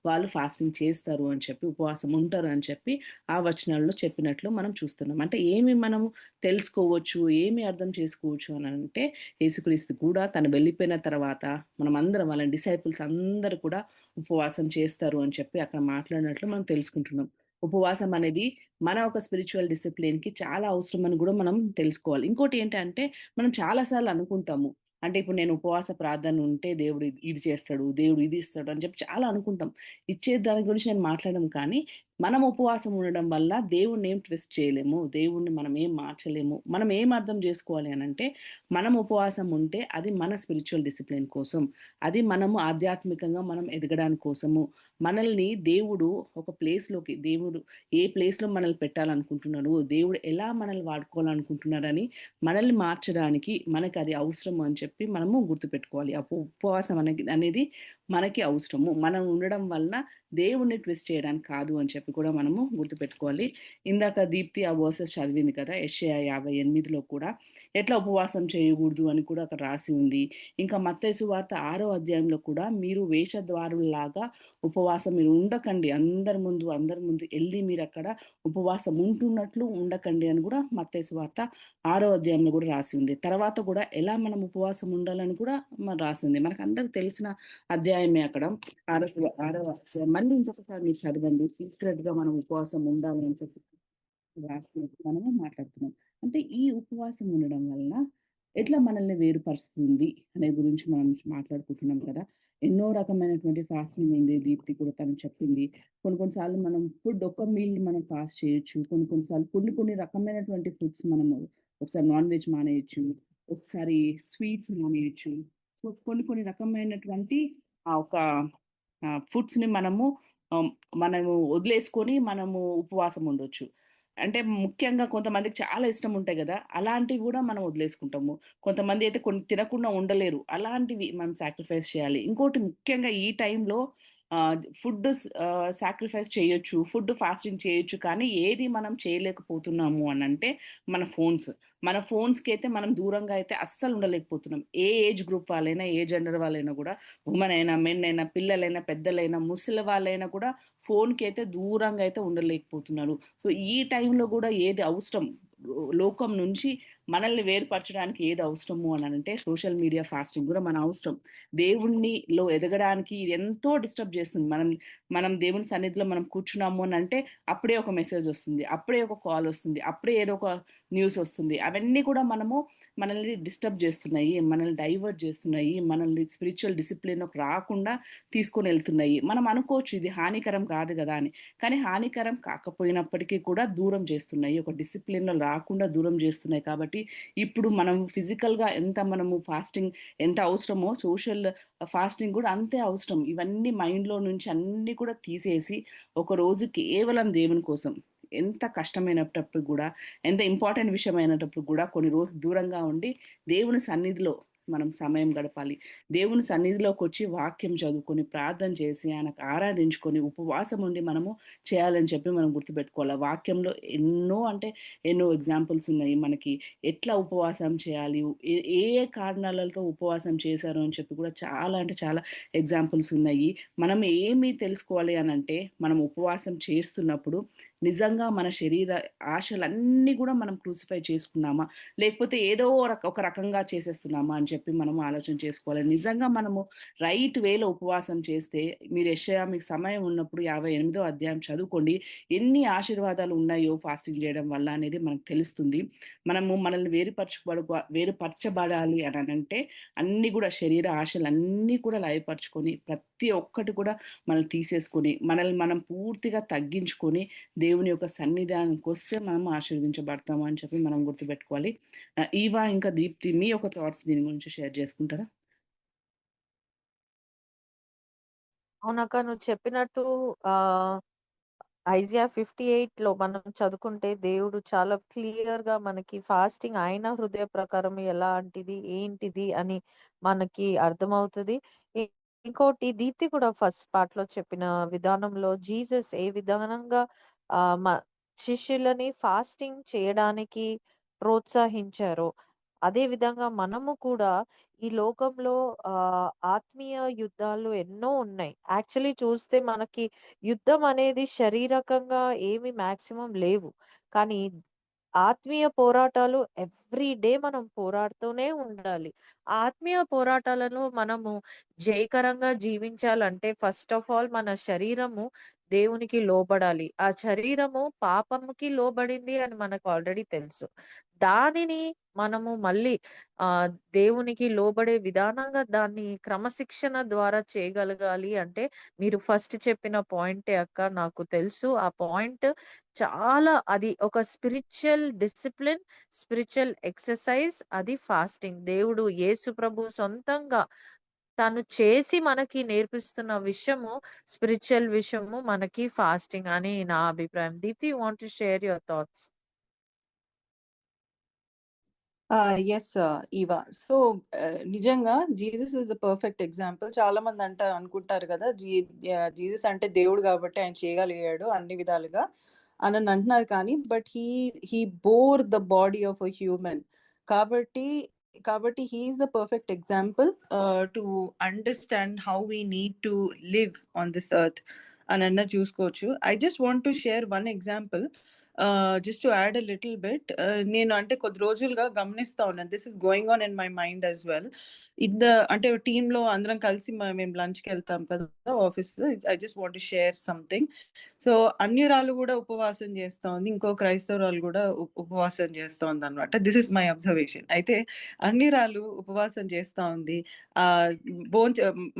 వాళ్ళు ఫాస్టింగ్ చేస్తారు అని చెప్పి, ఉపవాసం ఉంటారు అని చెప్పి, ఆ వచనాల్లో చెప్పినట్లు మనం చూస్తున్నాం. అంటే ఏమి మనము తెలుసుకోవచ్చు, ఏమి అర్థం చేసుకోవచ్చు అనంటే, యేసుక్రీస్తు కూడా తను వెళ్ళిపోయిన తర్వాత మనమందరం వాళ్ళ డిసైపుల్స్ అందరూ కూడా ఉపవాసం చేస్తారు అని చెప్పి అక్కడ మాట్లాడినట్లు మనం తెలుసుకుంటున్నాం. ఉపవాసం అనేది మన ఒక స్పిరిచ్యువల్ డిసిప్లిన్‌కి చాలా అవసరమని గూడా మనం తెలుసుకోవాలి. ఇంకోటి ఏంటంటే, మనం చాలా సార్లు అనుకుంటాము. అంటే ఇప్పుడు నేను ఉపవాస ప్రార్థన ఉంటే దేవుడు ఇది చేస్తాడు, దేవుడు ఇది ఇస్తాడు అని చెప్పి చాలా అనుకుంటాం. ఇచ్చే దాని గురించి నేను మాట్లాడను కానీ, మనం ఉపవాసం ఉండడం వల్ల దేవుడిని ఏం ట్విస్ట్ చేయలేము. దేవుడిని మనం ఏం మార్చలేము. మనం ఏం అర్థం చేసుకోవాలి అనంటే, మనం ఉపవాసం ఉంటే అది మన స్పిరిచ్యువల్ డిసిప్లిన్ కోసం. అది మనము ఆధ్యాత్మికంగా మనం ఎదగడానికి కోసము. మనల్ని దేవుడు ఒక ప్లేస్‌లోకి దేవుడు ఏ ప్లేస్‌లో మనల్ని పెట్టాలనుకుంటున్నాడు, దేవుడు ఎలా మనల్ని వాడుకోవాలనుకుంటున్నారని మనల్ని మార్చడానికి మనకది అవసరం అని చెప్పి మనము గుర్తుపెట్టుకోవాలి. ఉపవాసం అనేది మనకి అవసరము. మనం ఉండడం వలన దేవుడిని ట్విస్ట్ చేయడానికి కాదు అని చెప్పి కూడా మనము గుర్తుపెట్టుకోవాలి. ఇందాక దీప్తి ఆ వర్సెస్ చదివింది కదా! యెషయా 58లో కూడా ఎట్లా ఉపవాసం చేయకూడదు అని కూడా అక్కడ రాసి ఉంది. ఇంకా మత్తయి సువార్త 6వ అధ్యాయంలో కూడా మీరు వేషధారుల్లాగా ఉపవాసం మీరు ఉండకండి. అందరి ముందు ఎళ్లి మీరక్కడ ఉపవాసం ఉంటున్నట్లు ఉండకండి అని కూడా మత్తయి సువార్త 6వ అధ్యాయంలో కూడా రాసి ఉంది. తర్వాత కూడా ఎలా మనం ఉపవాసం ఉండాలని కూడా రాసి ఉంది. మనకందరికి తెలిసిన అధ్యాయమే అక్కడ. ఆరవ అధ్యాయం. మళ్ళీ ఇంకొకసారి మీరు చదవండి. సీక్రెట్‌గా మనం ఉపవాసం ఉండాలి అని చెప్పి రాసినట్టు మనము మాట్లాడుతున్నాం. అంటే ఈ ఉపవాసం ఉండడం వలన ఎట్లా మనల్ని వేరుపరుస్తుంది అనే గురించి మనం మాట్లాడుకుంటున్నాం కదా! ఎన్నో రకమైనటువంటి ఫాస్టింగ్ ఉంది. దీప్తి కూడా తను చెప్పింది. కొన్ని కొన్ని సార్లు మనం ఫుడ్ ఒక్క మీల్ మనం ఫాస్ట్ చేయొచ్చు. కొన్ని సార్లు కొన్ని రకమైనటువంటి ఫుడ్స్ మనము ఒకసారి నాన్ వెజ్ మానేయొచ్చు. ఒకసారి స్వీట్స్ మానేయొచ్చు. సో, కొన్ని రకమైనటువంటి ఒక ఫుడ్స్‌ని ఆహ్, మనము వదిలేసుకొని మనము ఉపవాసం ఉండొచ్చు. అంటే ముఖ్యంగా కొంతమందికి చాలా ఇష్టం ఉంటాయి గదా! అలాంటివి గూడా మనం వదిలేసుకుంటాము. కొంతమంది అయితే కొన్ని తినకుండా ఉండలేరు. అలాంటివి మనం సాక్రిఫైస్ చేయాలి. ఇంకోటి ముఖ్యంగా ఈ టైంలో సాక్రిఫైస్ చేయొచ్చు. ఫుడ్ ఫాస్టింగ్ చేయొచ్చు. కానీ ఏది మనం చేయలేకపోతున్నాము అనంటే మన ఫోన్స్. మన ఫోన్స్‌కైతే మనం దూరంగా అయితే అస్సలు ఉండలేకపోతున్నాం. ఏ ఏజ్ గ్రూప్ వాళ్ళైనా, ఏ జెండర్ వాళ్ళైనా గూడా వుమెన్ అయినా, మెన్ అయినా, పిల్లలైనా, పెద్దలైనా, ముసలి వాళ్ళైనా కూడా ఫోన్‌కైతే దూరంగా అయితే ఉండలేకపోతున్నారు. సో, ఈ టైంలో గూడా ఏది అవసరం లోకం నుంచి మనల్ని వేరుపరచడానికి ఏది అవసరము అనంటే సోషల్ మీడియా ఫాస్టింగ్ గూడా మన అవసరం. దేవునిలో ఎదగడానికి ఇది ఎంతో డిస్టర్బ్ చేస్తుంది. మనం దేవుని సన్నిధిలో మనం కూర్చున్నాము అనంటే అప్పుడే ఒక మెసేజ్ ఒస్తుంది. అప్పుడే ఒక కాల్ ఒస్తుంది. అప్పుడే ఏదో ఒక న్యూస్ ఒస్తుంది. అవన్నీ కూడా మనల్ని డిస్టర్బ్ చేస్తున్నాయి. మనల్ని డైవర్ట్ చేస్తున్నాయి. మనల్ని స్పిరిచ్యువల్ డిసిప్లిన్‌లోకి రాకుండా తీసుకొనెళ్తున్నాయి. మనం అనుకోవచ్చు ఇది హానికరం కాదు గదా! అని. కానీ హానికరం కాకపోయినప్పటికీ కూడా దూరం చేస్తున్నాయి. ఒక డిసిప్లిన్‌లో రాకుండా దూరం చేస్తున్నాయి కాబట్టి, ఇప్పుడు మనం ఫిజికల్‌గా మనము ఫాస్టింగ్ ఎంత అవసరమో ఫాస్టింగ్ గూడా అంతే అవసరం. ఇవన్నీ మైండ్‌లో నుంచి అన్నీ కూడా తీసేసి, ఒకరోజు కేవలం దేవుని కోసం ఎంత కష్టమైనటప్పుడు గూడా, ఎంత ఇంపార్టెంట్ విషయమైనటప్పుడు గూడా కొన్ని రోజులు దూరంగా ఉండి, దేవుని సన్నిధిలో మనం సమయం గడపాలి. దేవుని సన్నిధిలోకొచ్చి వాక్యం చదువుకొని, ప్రార్థన చేసి, ఆయనకు ఆరాధించుకొని, ఉపవాసం ఉండి మనము చేయాలని చెప్పి మనం గుర్తుపెట్టుకోవాలి. వాక్యంలో ఎన్నో ఎగ్జాంపుల్స్ ఉన్నాయి మనకి. ఎట్లా ఉపవాసం చేయాలి? ఏ కారణాలతో ఉపవాసం చేశారు అని చెప్పి కూడా చాలా అంటే చాలా ఎగ్జాంపుల్స్ ఉన్నాయి. మనం ఏమి తెలుసుకోవాలి అనంటే, మనం ఉపవాసం చేస్తున్నప్పుడు నిజంగా మన శరీర ఆశలన్నీ గూడా మనం క్రూసిఫై చేసుకున్నామా? లేకపోతే ఏదో ఒక రకంగా చేసేస్తున్నామా అని చెప్పి మనము ఆలోచన చేసుకోవాలి. నిజంగా మనము రైట్ వేలో ఉపవాసం చేస్తే మీకు సమయం ఉన్నప్పుడు 58వ అధ్యాయం చదువుకోండి. ఎన్ని ఆశీర్వాదాలు ఉన్నాయో ఫాస్టింగ్ జేయడం వల్ల అనేది మనకు తెలుస్తుంది. మనల్ని వేరుపరచబడాలి అనంటే అన్నీ గూడా శరీర ఆశలన్నీ కూడా లయపరుచుకొని ప్రతి ఒక్కటి కూడా మనల్ని తీసేసుకొని, మనల్ని మనం పూర్తిగా తగ్గించుకొని దేవుని యొక్క సన్నిధానంకొస్తే మనం ఆశీర్వదించబడతాము అని చెప్పి మనం గుర్తుపెట్టుకోవాలి. ఈవా ఇంకా దీప్తి మీ యొక్క థాట్స్ దీని గురించి షేర్ చేసుకుంటారా? అవునక్క, నువ్వు చెప్పినట్టు ఆహ్, ఐజియా 58లో మనం చదువుకుంటే దేవుడు చాలా క్లియర్‌గా మనకి ఫాస్టింగ్ ఆయన హృదయ ప్రకారం ఎలాంటిది, ఏంటిది అని మనకి అర్థమవుతది. ఇంకోటి దీప్తి కూడా ఫస్ట్ పార్ట్ లో చెప్పిన విధానంలో జీసస్ ఏ విధానంగా మా శిష్యులని ఫాస్టింగ్ చేయడానికి ప్రోత్సహించారో అదే విధంగా మనము కూడా ఈ లోకంలో ఆత్మీయ యుద్ధాలు ఎన్నో ఉన్నాయి. యాక్చువల్లీ చూస్తే మనకి యుద్ధం అనేది శారీరకంగా ఏమి మాక్సిమం లేవు. కానీ ఆత్మీయ పోరాటాలు ఎవ్రీ డే మనం పోరాడుతూనే ఉండాలి. ఆ ఆత్మీయ పోరాటాలను మనము జయకరంగా జీవించాలంటే ఫస్ట్ ఆఫ్ ఆల్ మన శరీరము దేవునికి లోబడాలి. ఆ శరీరము పాపముకి లోబడింది అని మనకు ఆల్రెడీ తెలుసు. దానిని మనము మళ్ళీ దేవునికి లోబడే విధానంగా దాన్ని క్రమశిక్షణ ద్వారా చేయగలగాలి అంటే మీరు ఫస్ట్ చెప్పిన పాయింటే అక్క, నాకు తెలుసు. ఆ పాయింట్ చాలా అది ఒక స్పిరిచువల్ డిసిప్లిన్, స్పిరిచువల్ ఎక్సర్సైజ్ అది ఫాస్టింగ్. దేవుడు యేసు ప్రభు సొంతంగా తను చేసి మనకి నేర్పిస్తున్న విషయము, స్పిరిచువల్ విషయము మనకి ఫాస్టింగ్ అని నా అభిప్రాయం. Deepti, you want to share your thoughts? Yes Eva. So నిజంగా Jesus is the perfect example. చాలా మంది అనుకుంటారు కదా, జీసస్ అంటే దేవుడు కాబట్టి ఆయన చేయగలిగాడు అన్ని విధాలుగా అని అంటున్నారు. కానీ but he bore the body of a human. కాబట్టి కాబట్టి he is the perfect example to understand how we need to live on this earth అని చూసుకోవచ్చు. I just want to share one example. Just to add a little bit, నేను అంటే కొద్ది రోజులుగా గమనిస్తా ఉన్నాను. This is going on in my mind as well. అంటే టీంలో అందరం కలిసి మేము లంచ్కి వెళ్తాం కదా office. I just want to share something. So అన్యురాలు కూడా ఉపవాసం చేస్తా ఉంది, ఇంకో క్రైస్తవురాలు కూడా ఉపవాసం చేస్తా ఉంది అనమాట. This is my observation. అయితే అన్యురాలు ఉపవాసం చేస్తా ఉంది. ఆ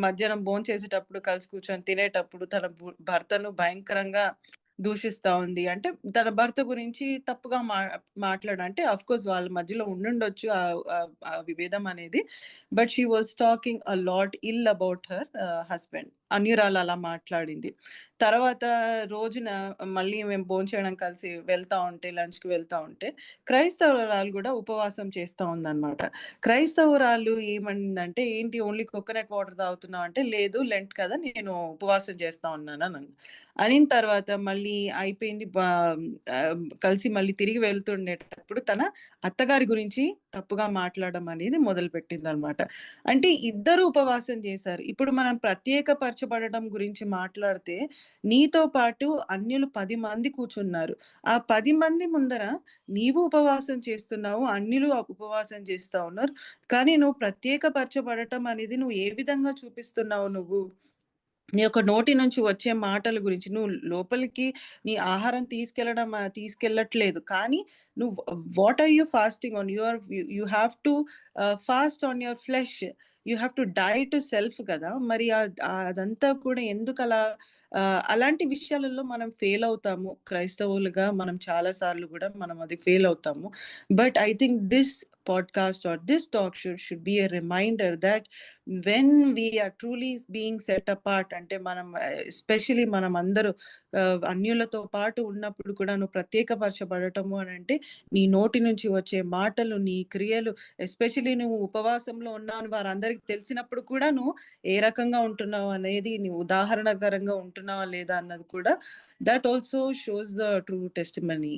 మధ్యాహ్నం చేసేటప్పుడు కలిసి కూర్చొని తినేటప్పుడు తన భర్తను భయంకరంగా దూషిస్తా ఉంది. అంటే తన భర్త గురించి తప్పుగా అంటే అఫ్ కోర్స్ వాళ్ళ మధ్యలో ఉండుండొచ్చు ఆ విభేదం అనేది. But she was talking a lot ill about her husband. అన్యురాలు అలా మాట్లాడింది. తర్వాత రోజున మళ్ళీ మేము భోంచేయడం కలిసి వెళ్తా ఉంటే, లంచ్కి వెళ్తా ఉంటే క్రైస్తవురాలు కూడా ఉపవాసం చేస్తా ఉందన్నమాట. క్రైస్తవురాలు ఏమందంటే, ఏంటి ఓన్లీ కోకోనట్ వాటర్ తాగుతున్నావు అంటే, లేదు లెంట్ కదా నేను ఉపవాసం చేస్తా ఉన్నాను అని అనిన తర్వాత మళ్ళీ అయిపోయింది. కలిసి మళ్ళీ తిరిగి వెళ్తుండేటప్పుడు తన అత్తగారి గురించి తప్పుగా మాట్లాడడం అనేది మొదలుపెట్టింది అనమాట. అంటే ఇద్దరు ఉపవాసం చేశారు. ఇప్పుడు మనం ప్రత్యేకపరచబడడం గురించి మాట్లాడితే నీతో పాటు అన్యులు 10 మంది కూర్చున్నారు. ఆ 10 మంది ముందర నీవు ఉపవాసం చేస్తున్నావు, అన్యులు ఉపవాసం చేస్తా ఉన్నారు. కానీ నువ్వు ప్రత్యేకపరచబడటం అనేది నువ్వు ఏ విధంగా చూపిస్తున్నావు? నువ్వు నీ యొక్క నోటి నుంచి వచ్చే మాటల గురించి, నువ్వు లోపలికి నీ ఆహారం తీసుకెళ్ళట్లేదు. కానీ నువ్వు what are you fasting on? You have to fast on your flesh. You have to die to self కదా. మరి అదంతా కూడా ఎందుకలా? అలాంటి విషయాలలో మనం ఫెయిల్ అవుతాము. క్రైస్తవులుగా మనం చాలా సార్లు కూడా మనం అది ఫెయిల్ అవుతాము. But I think this podcast or this talk should be a reminder that when we are truly being set apart, అంటే మనం ఎస్పెషలీ మనం అందరూ అన్యులతో పాటు ఉన్నప్పుడు కూడా నువ్వు ప్రత్యేకపరచబడటము అని అంటే నీ నోటి నుంచి వచ్చే మాటలు, నీ క్రియలు, ఎస్పెషలీ నువ్వు ఉపవాసంలో ఉన్నావు వారందరికి తెలిసినప్పుడు కూడా నువ్వు ఏ రకంగా ఉంటున్నావు అనేది, నువ్వు ఉదాహరణకరంగా ఉంటున్నావా లేదా అన్నది కూడా that also shows the true testimony.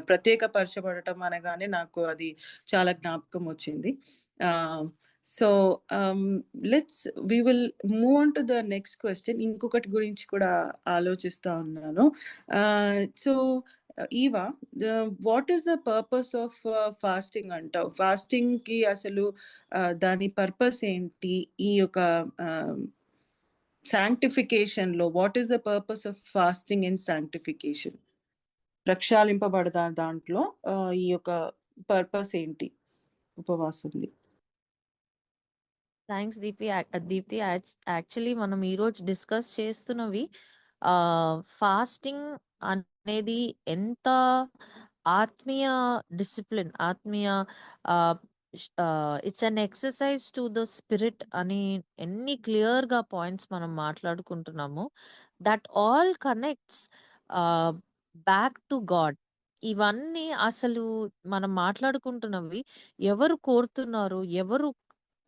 ప్రత్యేకపరచబడటం అనగానే నాకు అది చాలా జ్ఞాపకం వచ్చింది. So we will move on to the next question. ఇంకొకటి గురించి కూడా ఆలోచిస్తా ఉన్నాను. So Eva, what is the purpose of fasting అంటావు? ఫాస్టింగ్ కి అసలు దాని పర్పస్ ఏంటి? ఈ యొక్క సాంక్టిఫికేషన్ లో what is the purpose of fasting and sanctification? ప్రక్షాళింపబడదా దాంట్లో ఈ యొక్క పర్పస్ ఏంటి ఉపవాసంది? థ్యాంక్స్ దీప్తి. యాక్చువల్లీ మనం ఈరోజు డిస్కస్ చేస్తున్నవి ఫాస్టింగ్ అనేది ఎంత ఆత్మీయ డిసిప్లిన్, ఆత్మీయ it's an exercise to the spirit అని ఎన్ని క్లియర్ గా పాయింట్స్ మనం మాట్లాడుకుంటున్నాము. That all connects back to God. ఇవన్నీ అసలు మనం మాట్లాడుకుంటున్నవి ఎవరు కోరుతున్నారు, ఎవరు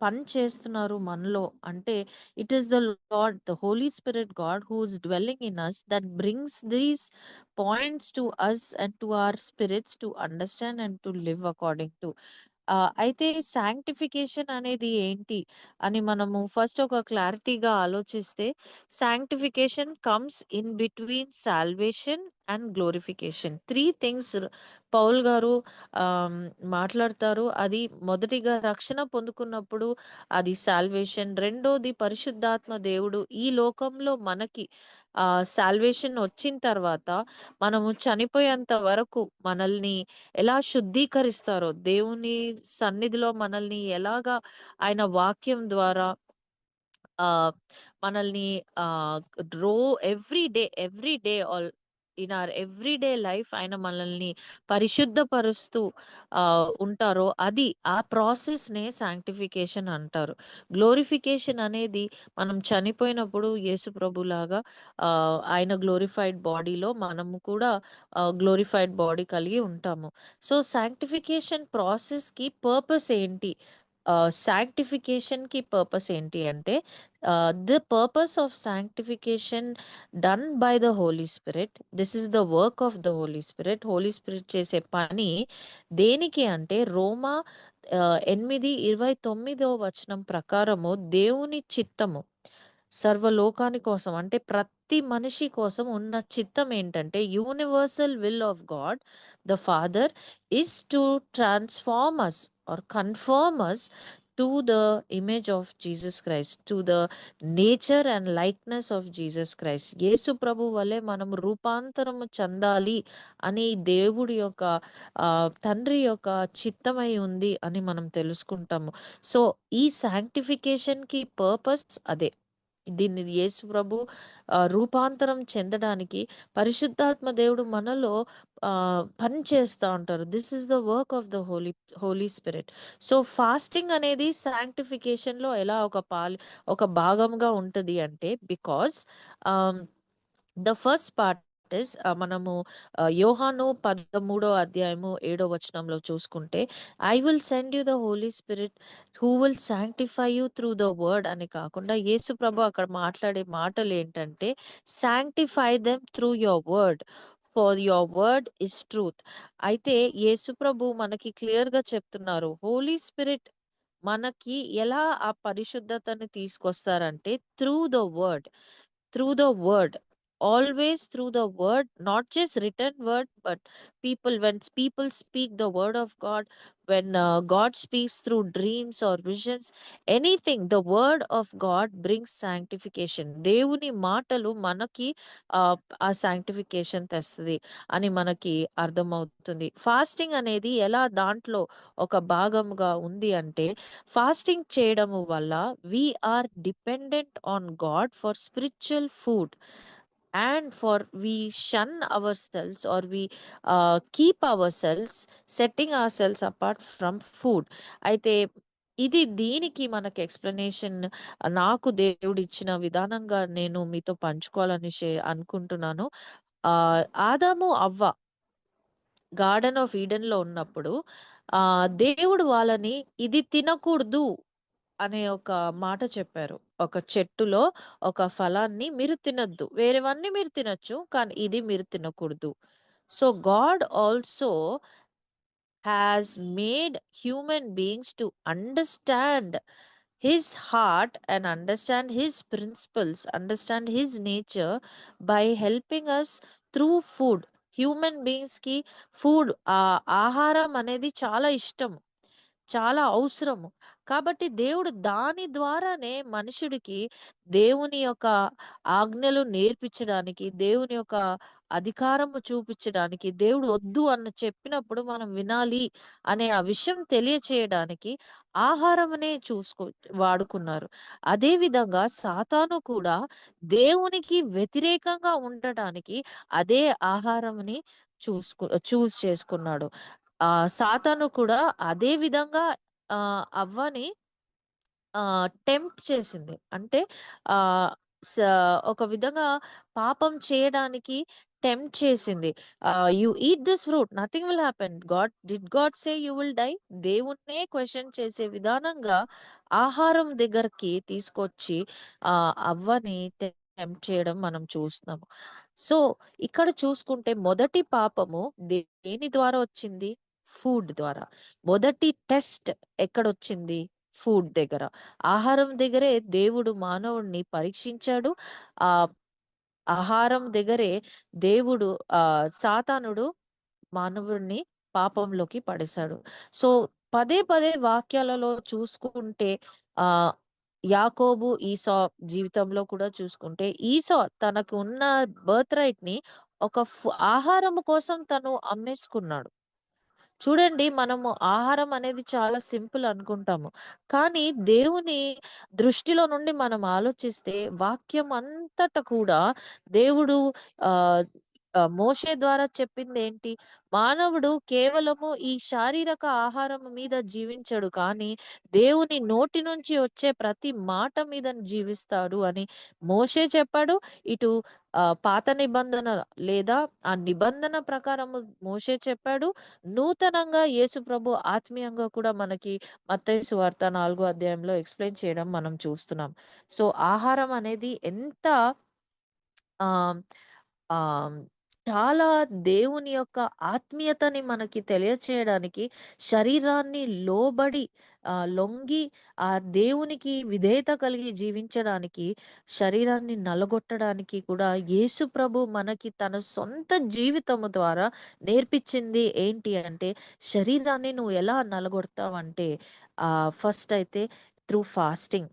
పని చేస్తున్నారు మనలో అంటే it is the lord, the Holi spirit God who is dwelling in us that brings these points to us and to our spirits to understand and to live according to. అయితే సాంక్టిఫికేషన్ అనేది ఏంటి అని మనము ఫస్ట్ ఒక క్లారిటీగా ఆలోచిస్తే, sanctification comes in between salvation and glorification. 3 things Paul గారు ఆమ్, మాట్లాడతారు. అది మొదటిగా రక్షణ పొందుకున్నప్పుడు అది సాల్వేషన్, రెండోది పరిశుద్ధాత్మ దేవుడు ఈ లోకంలో మనకి సాల్వేషన్ వచ్చిన తర్వాత మనము చనిపోయేంత వరకు మనల్ని ఎలా శుద్ధీకరిస్తారో, దేవుని సన్నిధిలో మనల్ని ఎలాగా ఆయన వాక్యం ద్వారా ఆహ్, మనల్ని రో every day all in our every day life ఆయన మనల్ని పరిశుద్ధపరుస్తూ ఉంటారో అది ఆ ప్రాసెస్‌నే సాంక్టిఫికేషన్ అంటారు. గ్లోరిఫికేషన్ అనేది మనం చనిపోయినప్పుడు యేసు ప్రభులాగా ఆయన గ్లోరిఫైడ్ బాడీలో మనము కూడా గ్లోరిఫైడ్ బాడీ కలిగి ఉంటాము. సో, సాంక్టిఫికేషన్ ప్రాసెస్‌కి పర్పస్ ఏంటి? సాంక్టిఫికేషన్‌కి పర్పస్ ఏంటి అంటే, the purpose of sanctification done by the Holy Spirit. This is the work of the Holy Spirit. Holy Spirit చేసే పని దేనికి అంటే రోమా 8:29 వచనం ప్రకారము దేవుని చిత్తము సర్వలోకాని కోసం అంటే ప్రతి మనిషి కోసం ఉన్న చిత్తం ఏంటంటే, universal will of God the Father is to transform us or conform us to the image of Jesus Christ, to the nature and likeness of Jesus Christ. Yesu ప్రభు వలె మనం రూపాంతరము చెందాలి అని దేవుడి యొక్క తండ్రి యొక్క చిత్తమై ఉంది అని మనం తెలుసుకుంటాము. సో ఈ సాంక్టిఫికేషన్ కి పర్పస్ అదే. దీన్ని యేసు ప్రభు రూపాంతరం చెందడానికి పరిశుద్ధాత్మ దేవుడు మనలో పని చేస్తా ఉంటారు. This is the work of the Holi spirit. So fasting అనేది సాంక్టిఫికేషన్ లో ఎలా ఒక భాగంగా ఉంటది అంటే, because the first part is మనము యోహాను 13వ అధ్యాయము 7వ వచనంలో చూసుకుంటే, I will send you the Holi spirit who will sanctify you through the word అని కాకుండా యేసు ప్రభు అక్కడ మాట్లాడే మాటలు ఏంటంటే, sanctify them through your word for your word is truth. అయితే యేసు ప్రభు మనకి క్లియర్ గా చెప్తున్నారు, హోలీ స్పిరిట్ మనకి ఎలా ఆ పరిశుద్ధతని తీసుకొస్తారంటే through the word, always through the word, not just written word, but when people speak the word of God, when God speaks through dreams or visions, anything, the word of God brings sanctification. దేవుని మాటలు మనకి ఆ sanctification తెస్తుంది అని మనకి అర్థమవుతుంది. Fasting అనేది ఎలా దాంట్లో ఒక భాగంగా ఉంది అంటే, ఫాస్టింగ్ చేయడము వల్ల we are dependent on God for spiritual food, and for we shun ourselves or we keep ourselves setting ourselves apart from food. అయితే దీనికి మనకి ఎక్స్ప్లెనేషన్ నాకు దేవుడు ఇచ్చిన విధానంగా నేను మీతో పంచుకోవాలని అనుకుంటున్నాను. ఆదాము అవ్వ గార్డెన్ ఆఫ్ ఈడెన్ లో ఉన్నప్పుడు దేవుడు వాళ్ళని ఇది తినకూడదు అనే ఒక మాట చెప్పారు. ఒక చెట్టులో ఒక ఫలాన్ని మీరు తినొద్దు, వేరేవన్నీ మీరు తినొచ్చు, కానీ ఇది మీరు తినకూడదు. So God also has made human beings to understand his heart and understand his principles, understand his nature by helping us through food. Human beings కి ఫుడ్ ఆహారం అనేది చాలా ఇష్టం, చాలా అవసరము. కాబట్టి దేవుడు దాని ద్వారానే మనుషుడికి దేవుని యొక్క ఆజ్ఞలు నేర్పించడానికి, దేవుని యొక్క అధికారము చూపించడానికి, దేవుడు వద్దు అని చెప్పినప్పుడు మనం వినాలి అనే ఆ విషయం తెలియచేయడానికి ఆహారమనే వాడుకున్నారు. అదే విధంగా సాతాను కూడా దేవునికి వ్యతిరేకంగా ఉండటానికి అదే ఆహారంని చూస్ చేసుకున్నాడు. సాతాను కూడా అదే విధంగా అవ్వని టెంప్ట్ చేసింది. అంటే ఆహ్, స ఒక విధంగా పాపం చేయడానికి టెంప్ట్ చేసింది. You eat this fruit, nothing will happen. Did God say you will die? దేవుణ్ణే క్వశ్చన్ చేసే విధానంగా ఆహారం దగ్గరికి తీసుకొచ్చి అవ్వని టెంప్ట్ చేయడం మనం చూస్తున్నాము. సో ఇక్కడ చూసుకుంటే మొదటి పాపము దేని ద్వారా వచ్చింది? ఫుడ్ ద్వారా. మొదటి టెస్ట్ ఎక్కడొచ్చింది? ఫుడ్ దగ్గర. ఆహారం దగ్గరే దేవుడు మానవుణ్ణి పరీక్షించాడు. ఆ ఆహారం దగ్గరే దేవుడు సాతానుడు మానవుడిని పాపంలోకి పడేశాడు. సో పదే పదే వాక్యాలలో చూసుకుంటే ఆ యాకోబు, ఈసా జీవితంలో కూడా చూసుకుంటే, ఈసా తనకు ఉన్న బర్త్ రైట్ ని ఒక ఆహారం కోసం తను అమ్మేసుకున్నాడు. చూడండి, మనము ఆహారం అనేది చాలా సింపుల్ అనుకుంటాము. కానీ దేవుని దృష్టిలో నుండి మనం ఆలోచిస్తే వాక్యం అంతట కూడా దేవుడు ఆహ్, మోషే ద్వారా చెప్పిందేంటి? మానవుడు కేవలము ఈ శారీరక ఆహారం మీద జీవించడు కానీ, దేవుని నోటి నుంచి వచ్చే ప్రతి మాట మీద జీవిస్తాడు అని మోషే చెప్పాడు. ఇటు పాత నిబంధన లేదా ఆ నిబంధన ప్రకారము మోషే చెప్పాడు. నూతనంగా యేసు ప్రభు ఆత్మీయంగా కూడా మనకి మత్తయి సువార్త 4 అధ్యాయంలో ఎక్స్‌ప్లెయిన్ చేయడం మనం చూస్తున్నాం. సో ఆహారం అనేది ఎంత ఆహ్, ఆహ్, చాలా దేవుని యొక్క ఆత్మీయతని మనకి తెలియచేయడానికి, శరీరాన్ని లోబడి లొంగి దేవునికి విధేయత కలిగి జీవించడానికి, శరీరాన్ని నలగొట్టడానికి కూడా యేసు ప్రభు మనకి తన సొంత జీవితము ద్వారా నేర్పించింది ఏంటి అంటే, శరీరాన్ని నువ్వు ఎలా నలగొడతావంటే ఫస్ట్ అయితే త్రూ ఫాస్టింగ్.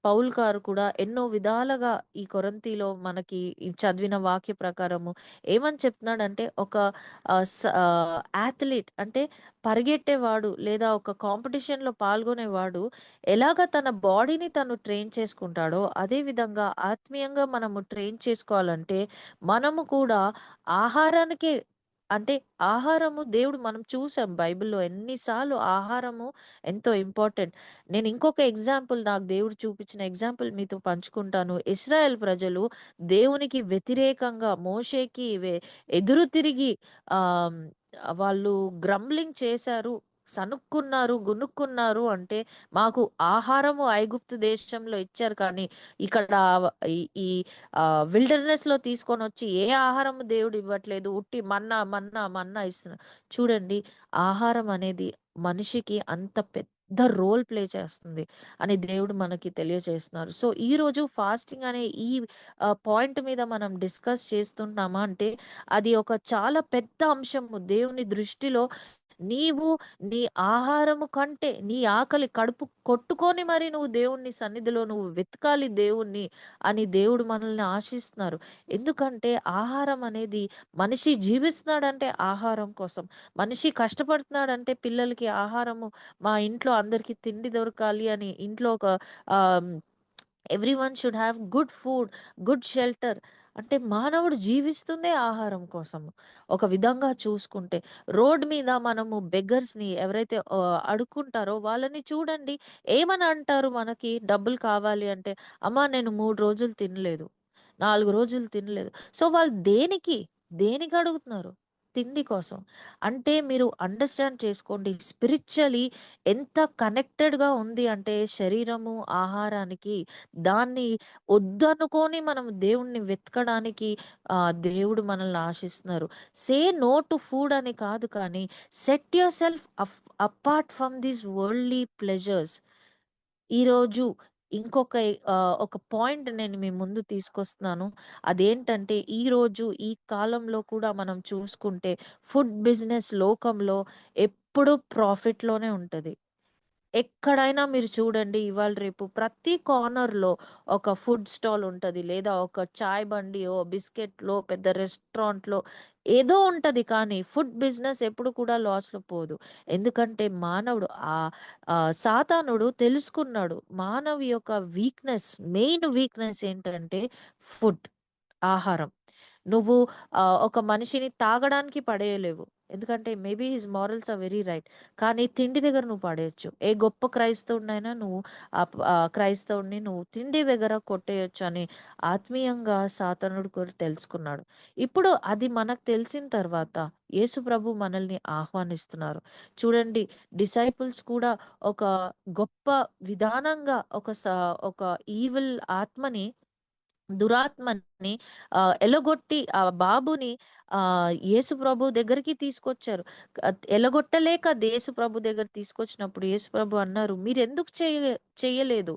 పౌలు గారు కూడా ఎన్నో విధాలుగా ఈ కొరింథీలో మనకి ఈ చదివిన వాక్య ప్రకారము ఏమని చెప్తున్నాడంటే, ఒక అథ్లీట్ అంటే పరిగెట్టేవాడు లేదా ఒక కాంపిటీషన్ లో పాల్గొనేవాడు ఎలాగ తన బాడీని తను ట్రైన్ చేసుకుంటాడో, అదే విధంగా ఆత్మీయంగా మనము ట్రైన్ చేసుకోవాలంటే మనము కూడా ఆహారానికే, అంటే ఆహారము దేవుడు మనం చూసాం బైబిల్‌లో ఎన్నిసార్లు ఆహారము ఎంతో ఇంపార్టెంట్. నేను ఇంకొక ఎగ్జాంపుల్, నాకు దేవుడు చూపించిన ఎగ్జాంపుల్ మీతో పంచుకుంటాను. ఇశ్రాయేల్ ప్రజలు దేవునికి వ్యతిరేకంగా మోషేకి ఎదురు తిరిగి ఆహ్, వాళ్ళు గ్రంబ్లింగ్ చేశారు, సణుక్కున్నారు, గునుక్కున్నారు అంటే, మాకు ఆహారము ఐగుప్తు దేశంలో ఇచ్చారు కానీ ఇక్కడ ఈ ఈ విల్డర్‌నెస్‌లో తీసుకొనొచ్చి ఏ ఆహారము దేవుడు ఇవ్వట్లేదు. ఉట్టి మన్నా, మన్నా, మన్నా ఇస్తున్నారు. చూడండి, ఆహారం అనేది మనిషికి అంత పెద్ద రోల్ ప్లే చేస్తుంది అని దేవుడు మనకి తెలియజేస్తున్నారు. సో ఈరోజు ఫాస్టింగ్ అనే ఈ పాయింట్ మీద మనం డిస్కస్ చేస్తున్నామా అంటే, అది ఒక చాలా పెద్ద అంశము దేవుని దృష్టిలో. నీవు నీ ఆహారము కంటే నీ ఆకలి కడుపు కొట్టుకొని మరి నువ్వు దేవుని సన్నిధిలో నువ్వు వెతకాలి దేవుణ్ణి అని దేవుడు మనల్ని ఆశిస్తున్నారు. ఎందుకంటే ఆహారం అనేది, మనిషి జీవిస్తున్నాడంటే ఆహారం కోసం. మనిషి కష్టపడుతున్నాడంటే పిల్లలకి ఆహారము, మా ఇంట్లో అందరికీ తిండి దొరకాలి అని ఇంట్లో ఒక everyone should have good food, good shelter. అంటే మానవుడు జీవిస్తుందే ఆహారం కోసం. ఒక విధంగా చూసుకుంటే రోడ్ మీద మనము బెగ్గర్స్‌ని ఎవరైతే అడుక్కుంటారో వాళ్ళని చూడండి. ఏమని అంటారు మనకి డబ్బులు కావాలి అంటే, అమ్మా నేను 3 రోజులు తినలేదు, 4 రోజులు తినలేదు. సో వాళ్ళు దేనికి అడుగుతున్నారు? తిండి కోసం. అంటే మీరు అండర్‌స్టాండ్ చేసుకోండి. స్పిరిచ్యువల్లీ ఎంత కనెక్టెడ్‌గా ఉంది అంటే శరీరము ఆహారానికి, దాన్ని వద్దనుకోని మనం దేవుణ్ణి వెతకడానికి దేవుడు మనల్ని ఆశిస్తున్నారు. సే నో టు ఫుడ్ అని కాదు కానీ, set your self apart from these worldly pleasures. ఈరోజు ఒక పాయింట్ నేను మీ ముందు తీసుకొస్తున్నాను. అదేంటంటే, ఈరోజు ఈ కాలంలో కూడా మనం చూసుకుంటే ఫుడ్ బిజినెస్ లోకంలో ఎప్పుడు ప్రాఫిట్ లోనే ఉంటది. ఎక్కడైనా మీరు చూడండి, ఇవాళ రేపు ప్రతి కార్నర్‌లో ఒక ఫుడ్ స్టాల్ ఉంటది. లేదా ఒక చాయ్ బండియో, బిస్కెట్‌లో, పెద్ద రెస్టారెంట్‌లో ఏదో ఉంటది. కానీ ఫుడ్ బిజినెస్ ఎప్పుడు కూడా లాస్‌లో పోదు. ఎందుకంటే మానవుడు సాతానుడు తెలుసుకున్నాడు. మానవి యొక్క మెయిన్ వీక్‌నెస్ ఏంటంటే ఫుడ్, ఆహారం. నువ్వు ఒక మనిషిని తాగడానికి పడేయలేవు. ఎందుకంటే maybe his morals are very right. కానీ తిండి దగ్గర నువ్వు పడేయొచ్చు. ఏ గొప్ప క్రైస్తవుడినైనా నువ్వు క్రైస్తవుడిని నువ్వు తిండి దగ్గర కొట్టేయొచ్చు అని ఆత్మీయంగా సాతానుడు కూడా తెలుసుకున్నాడు. ఇప్పుడు అది మనకు తెలిసిన తర్వాత యేసు ప్రభు మనల్ని ఆహ్వానిస్తున్నారు. చూడండి, డిసైపుల్స్ కూడా ఒక గొప్ప విధానంగా ఒక ఈవిల్ ఆత్మని, దురాత్మని ఎలగొట్టి ఆ బాబుని యేసు ప్రభు దగ్గరికి తీసుకొచ్చారు. ఎలగొట్టలేక యేసు ప్రభు దగ్గర తీసుకొచ్చినప్పుడు యేసు ప్రభు అన్నారు, మీరెందుకు చేయలేదు,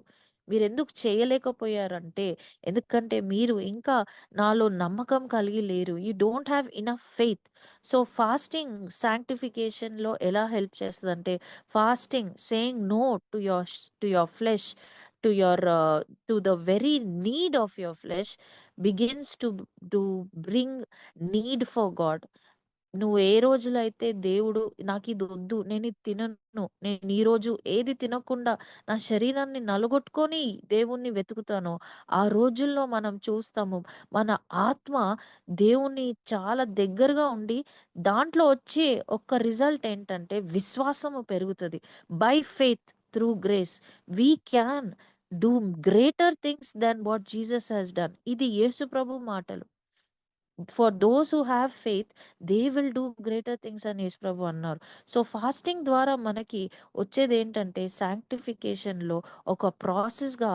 మీరెందుకు చేయలేకపోయారంటే, ఎందుకంటే మీరు ఇంకా నాలో నమ్మకం కలిగి లేరు. You don't have enough faith. So fasting sanctification లో ఎలా హెల్ప్ చేస్తుందంటే, fasting saying no to your flesh, to your to the very need of your flesh begins to bring need for God. నువ్వు ఏ రోజులైతే దేవుడు నాకు ఇది వద్దు, నేను ఇది తినను, నేను ఈ రోజు ఏది తినకుండా నా శరీరాన్ని నలగొట్టుకొని దేవుణ్ణి వెతుకుతానో, ఆ రోజుల్లో మనం చూస్తాము మన ఆత్మ దేవుణ్ణి చాలా దగ్గరగా ఉండి, దాంట్లో వచ్చే ఒక్క రిజల్ట్ ఏంటంటే విశ్వాసము పెరుగుతుంది. By faith through grace we can do greater things than what Jesus has done. ఇది యేసు ప్రభు మాటలు. For those who have faith they will do greater things అని యేసు ప్రభు అన్నారు. సో ఫాస్టింగ్ ద్వారా మనకి వచ్చేది ఏంటంటే, సాంక్టిఫికేషన్ లో ఒక ప్రాసెస్ గా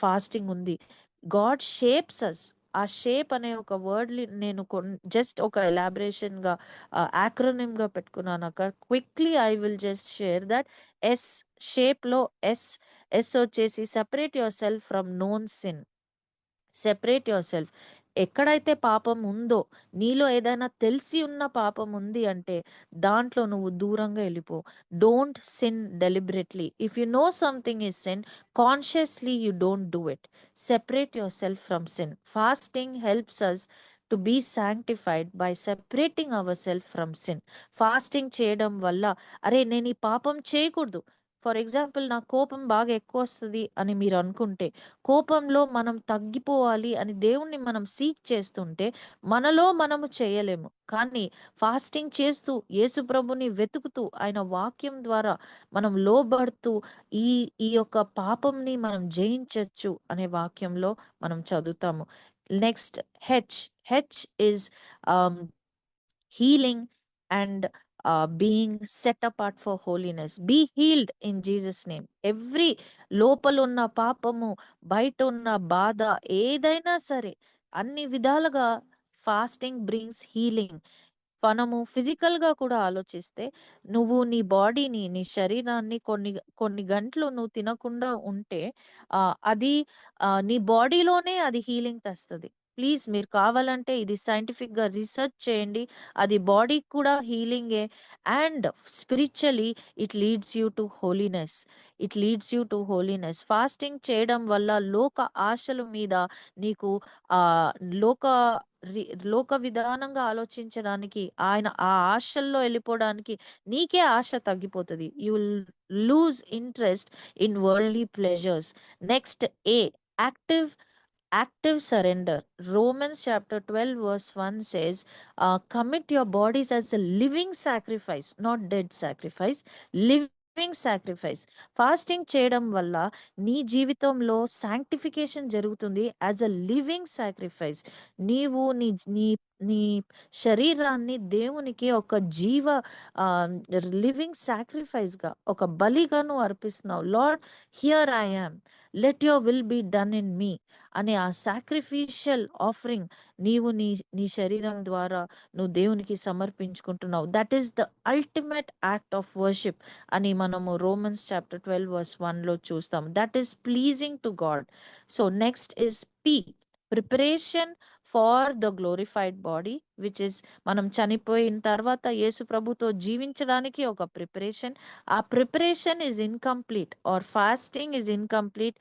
ఫాస్టింగ్ ఉంది. గాడ్ షేప్స్ అస్. ఆ షేప్ అనే ఒక వర్డ్ నేను జస్ట్ ఒక ఎలాబరేషన్ గా యాక్రోనిమ్ గా పెట్టుకున్నాను. Quickly I will just share that. S shape లో ఎస్ వచ్చేసి separate your self from known sin. Separate your self. ఎక్కడైతే పాపం ఉందో, నీలో ఏదైనా తెలిసి ఉన్న పాపం ఉంది అంటే దాంట్లో నువ్వు దూరంగా వెళ్ళిపో. Don't sin deliberately. If you know something is sin, consciously you don't do it. Separate your self from sin. Fasting helps us to be sanctified by separating our self from sin. Fasting చేయడం వల్ల, అరే నేను ఈ పాపం చేయకూడదు, for example నాకు కోపం బాగా ఎక్కువ వస్తుంది అని మీరు అనుకుంటే, కోపంలో మనం తగ్గిపోవాలి అని దేవుణ్ణి మనం సీక్ చేస్తుంటే మనలో మనము చేయలేము. కానీ ఫాస్టింగ్ చేస్తూ యేసు ప్రభుని వెతుకుతూ ఆయన వాక్యం ద్వారా మనం లోబడుతూ ఈ ఈ యొక్క పాపంని మనం జయించవచ్చు అనే వాక్యంలో మనం చదువుతాము. Next H is healing and being set apart for holiness. Be healed in Jesus name. Every లోపలున్న పాపము, బయట ఉన్న బాధ ఏదైనా సరే, అన్ని విధాలుగా ఫాస్టింగ్ బ్రింగ్స్ హీలింగ్. మనము ఫిజికల్ గా కూడా ఆలోచిస్తే, నువ్వు నీ బాడీని, నీ శరీరాన్ని కొన్ని కొన్ని గంటలు నువ్వు తినకుండా ఉంటే అది నీ బాడీలోనే అది హీలింగ్ తెస్తుంది. ప్లీజ్ మీరు కావాలంటే ఇది సైంటిఫిక్ గా రీసెర్చ్ చేయండి. అది బాడీకి కూడా హీలింగే. And spiritually it leads you to holiness. Fasting చేయడం వల్ల లోక ఆశల మీద నీకు ఆ లోక లోక విధానంగా ఆలోచించడానికి, ఆయన ఆ ఆశల్లో వెళ్ళిపోవడానికి నీకే ఆశ తగ్గిపోతుంది. You will lose interest in worldly pleasures. Next active surrender. Romans chapter 12 verse 1 says, commit your bodies as a living sacrifice, not dead sacrifice, living sacrifice. Fasting చేయడం వల్ల నీ జీవితంలో సాంక్టిఫికేషన్ జరుగుతుంది యాజ్ అ లివింగ్ సాక్రిఫైస్. నీవు నీ నీ నీ శరీరాన్ని దేవునికి ఒక లివింగ్ సాక్రిఫైస్ గా, ఒక బలిగా నువ్వు అర్పిస్తున్నావు. Lord, here I am, let your will be done in me అనే ఆ సాక్రిఫిషియల్ ఆఫరింగ్ నీవు నీ శరీరం ద్వారా నువ్వు దేవునికి సమర్పించుకుంటున్నావు. That is the ultimate act of worship అని మనము రోమన్స్ చాప్టర్ 12 వర్స్ 1 లో చూస్తాం. That is pleasing to God. So next is preparation for the glorified body, which is మనం చనిపోయిన తర్వాత యేసు ప్రభుతో జీవించడానికి ఒక ప్రిపరేషన్. ఆ preparation is incomplete, or fasting is incomplete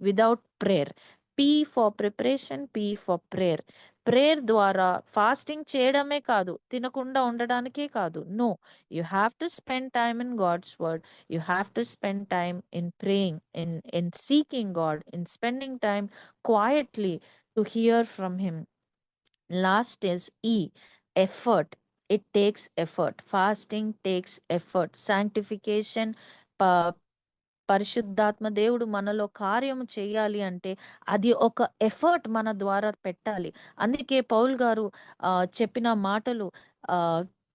without prayer. P for preparation, P for prayer. Prayer ద్వారా fasting చేయడమే కాదు, తినకుండా ఉండడానికే కాదు. No, you have to spend time in God's word. You have to spend time in praying, in seeking God, in spending time quietly to hear from him. Last is effort. It takes effort. Fasting takes effort. Sanctification, పరిశుద్ధాత్మ దేవుడు మనలో కార్యము చేయాలి అంటే అది ఒక effort మన ద్వారా పెట్టాలి. అందుకే పౌల్ గారు చెప్పిన మాటలు,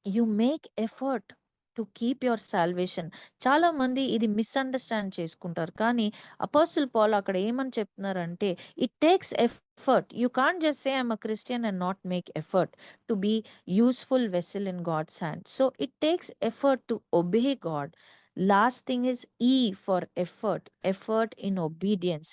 you make effort to keep your salvation. చాలా మంది ఇది మిస్అండర్స్టాండ్ చేసుకుంటారు. కానీ అపోస్టిల్ పాల్ అక్కడ ఏమని చెప్తున్నారంటే, it takes effort. You can't just say I'm a Christian and not make effort to be useful vessel in God's hand. So it takes effort to obey God. Last thing is E for effort in obedience.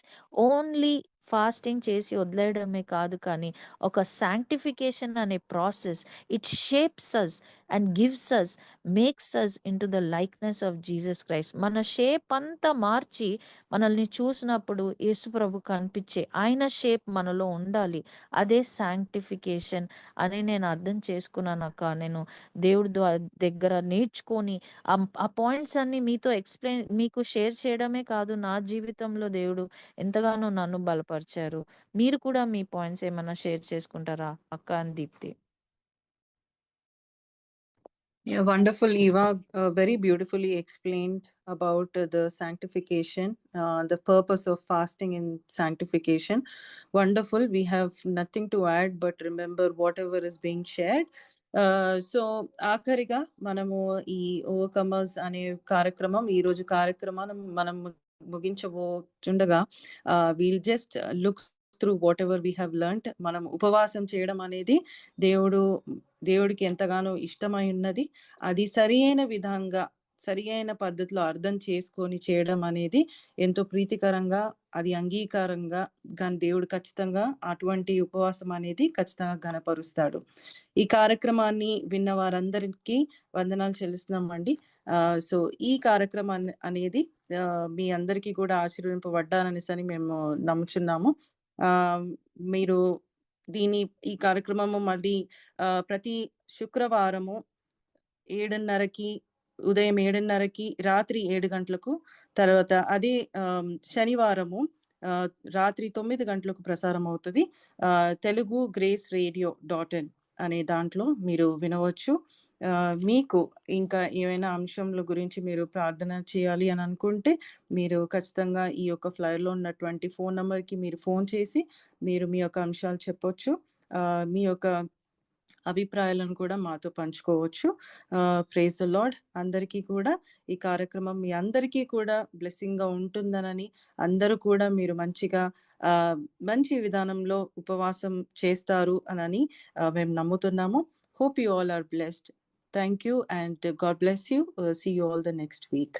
Only fasting చేసి వదిలేయడమే కాదు, కానీ ఒక sanctification అనే process, it shapes us and gives us, makes us into the likeness of Jesus Christ. మన shape అంతా మార్చి మనల్ని చూసినప్పుడు యేసుప్రభు కనిపించే ఆయన షేప్ మనలో ఉండాలి. అదే సాంక్టిఫికేషన్ అని నేను అర్థం చేసుకున్నాను అక్క. నేను దేవుడి దగ్గర నేర్చుకొని ఆ పాయింట్స్ అన్ని మీతో మీకు షేర్ చేయడమే కాదు, నా జీవితంలో దేవుడు ఎంతగానో నన్ను బలపరిచారు. మీరు కూడా మీ పాయింట్స్ ఏమైనా షేర్ చేసుకుంటారా అక్క అని Deepti? Yeah, wonderful, Eva. Very beautifully explained about the sanctification, the purpose of fasting in sanctification. Wonderful. We have nothing to add, but remember whatever is being shared. So ఆఖరిగా మనము ఈ ఓవర్కమర్స్ అనే కార్యక్రమం, ఈ రోజు కార్యక్రమాన్ని మనం ముగించబోతుండగా we'll just look through whatever we have learned. మనం ఉపవాసం చేయడం అనేది దేవుడికి ఎంతగానో ఇష్టమై ఉన్నది. అది సరియైన విధంగా, సరియైన పద్ధతిలో అర్థం చేసుకొని చేయడం అనేది ఎంతో ప్రీతికరంగా, అది అంగీకారంగా కానీ దేవుడు ఖచ్చితంగా అటువంటి ఉపవాసం అనేది ఖచ్చితంగా ఘనపరుస్తాడు. ఈ కార్యక్రమాన్ని విన్న వారందరికీ వందనాలు చెల్లిస్తున్నామండి. సో ఈ కార్యక్రమాన్ని అనేది మీ అందరికీ కూడా ఆశీర్వదింపబడ్డారనేసి మేము నమ్ముచున్నాము. మీరు ఈ కార్యక్రమము మళ్ళీ ప్రతి శుక్రవారము 7:30కి, ఉదయం 7:30కి, రాత్రి 7 గంటలకు, తర్వాత అదే శనివారము రాత్రి 9 గంటలకు ప్రసారం అవుతుంది. తెలుగు graceradio.in అనే దాంట్లో మీరు వినవచ్చు. మీకు ఇంకా ఏమైనా అంశంల గురించి మీరు ప్రార్థన చేయాలి అని అనుకుంటే మీరు ఖచ్చితంగా ఈ యొక్క ఫ్లైర్లో ఉన్నటువంటి ఫోన్ నెంబర్కి మీరు ఫోన్ చేసి మీరు మీ యొక్క అంశాలు చెప్పొచ్చు. మీ యొక్క అభిప్రాయాలను కూడా మాతో పంచుకోవచ్చు. Praise the lord. అందరికీ కూడా ఈ కార్యక్రమం మీ అందరికీ కూడా బ్లెస్సింగ్గా ఉంటుందనని, అందరూ కూడా మీరు మంచి విధానంలో ఉపవాసం చేస్తారు అని మేము నమ్ముతున్నాము. Hope you all are blessed. Thank you and God bless you. See you all the next week.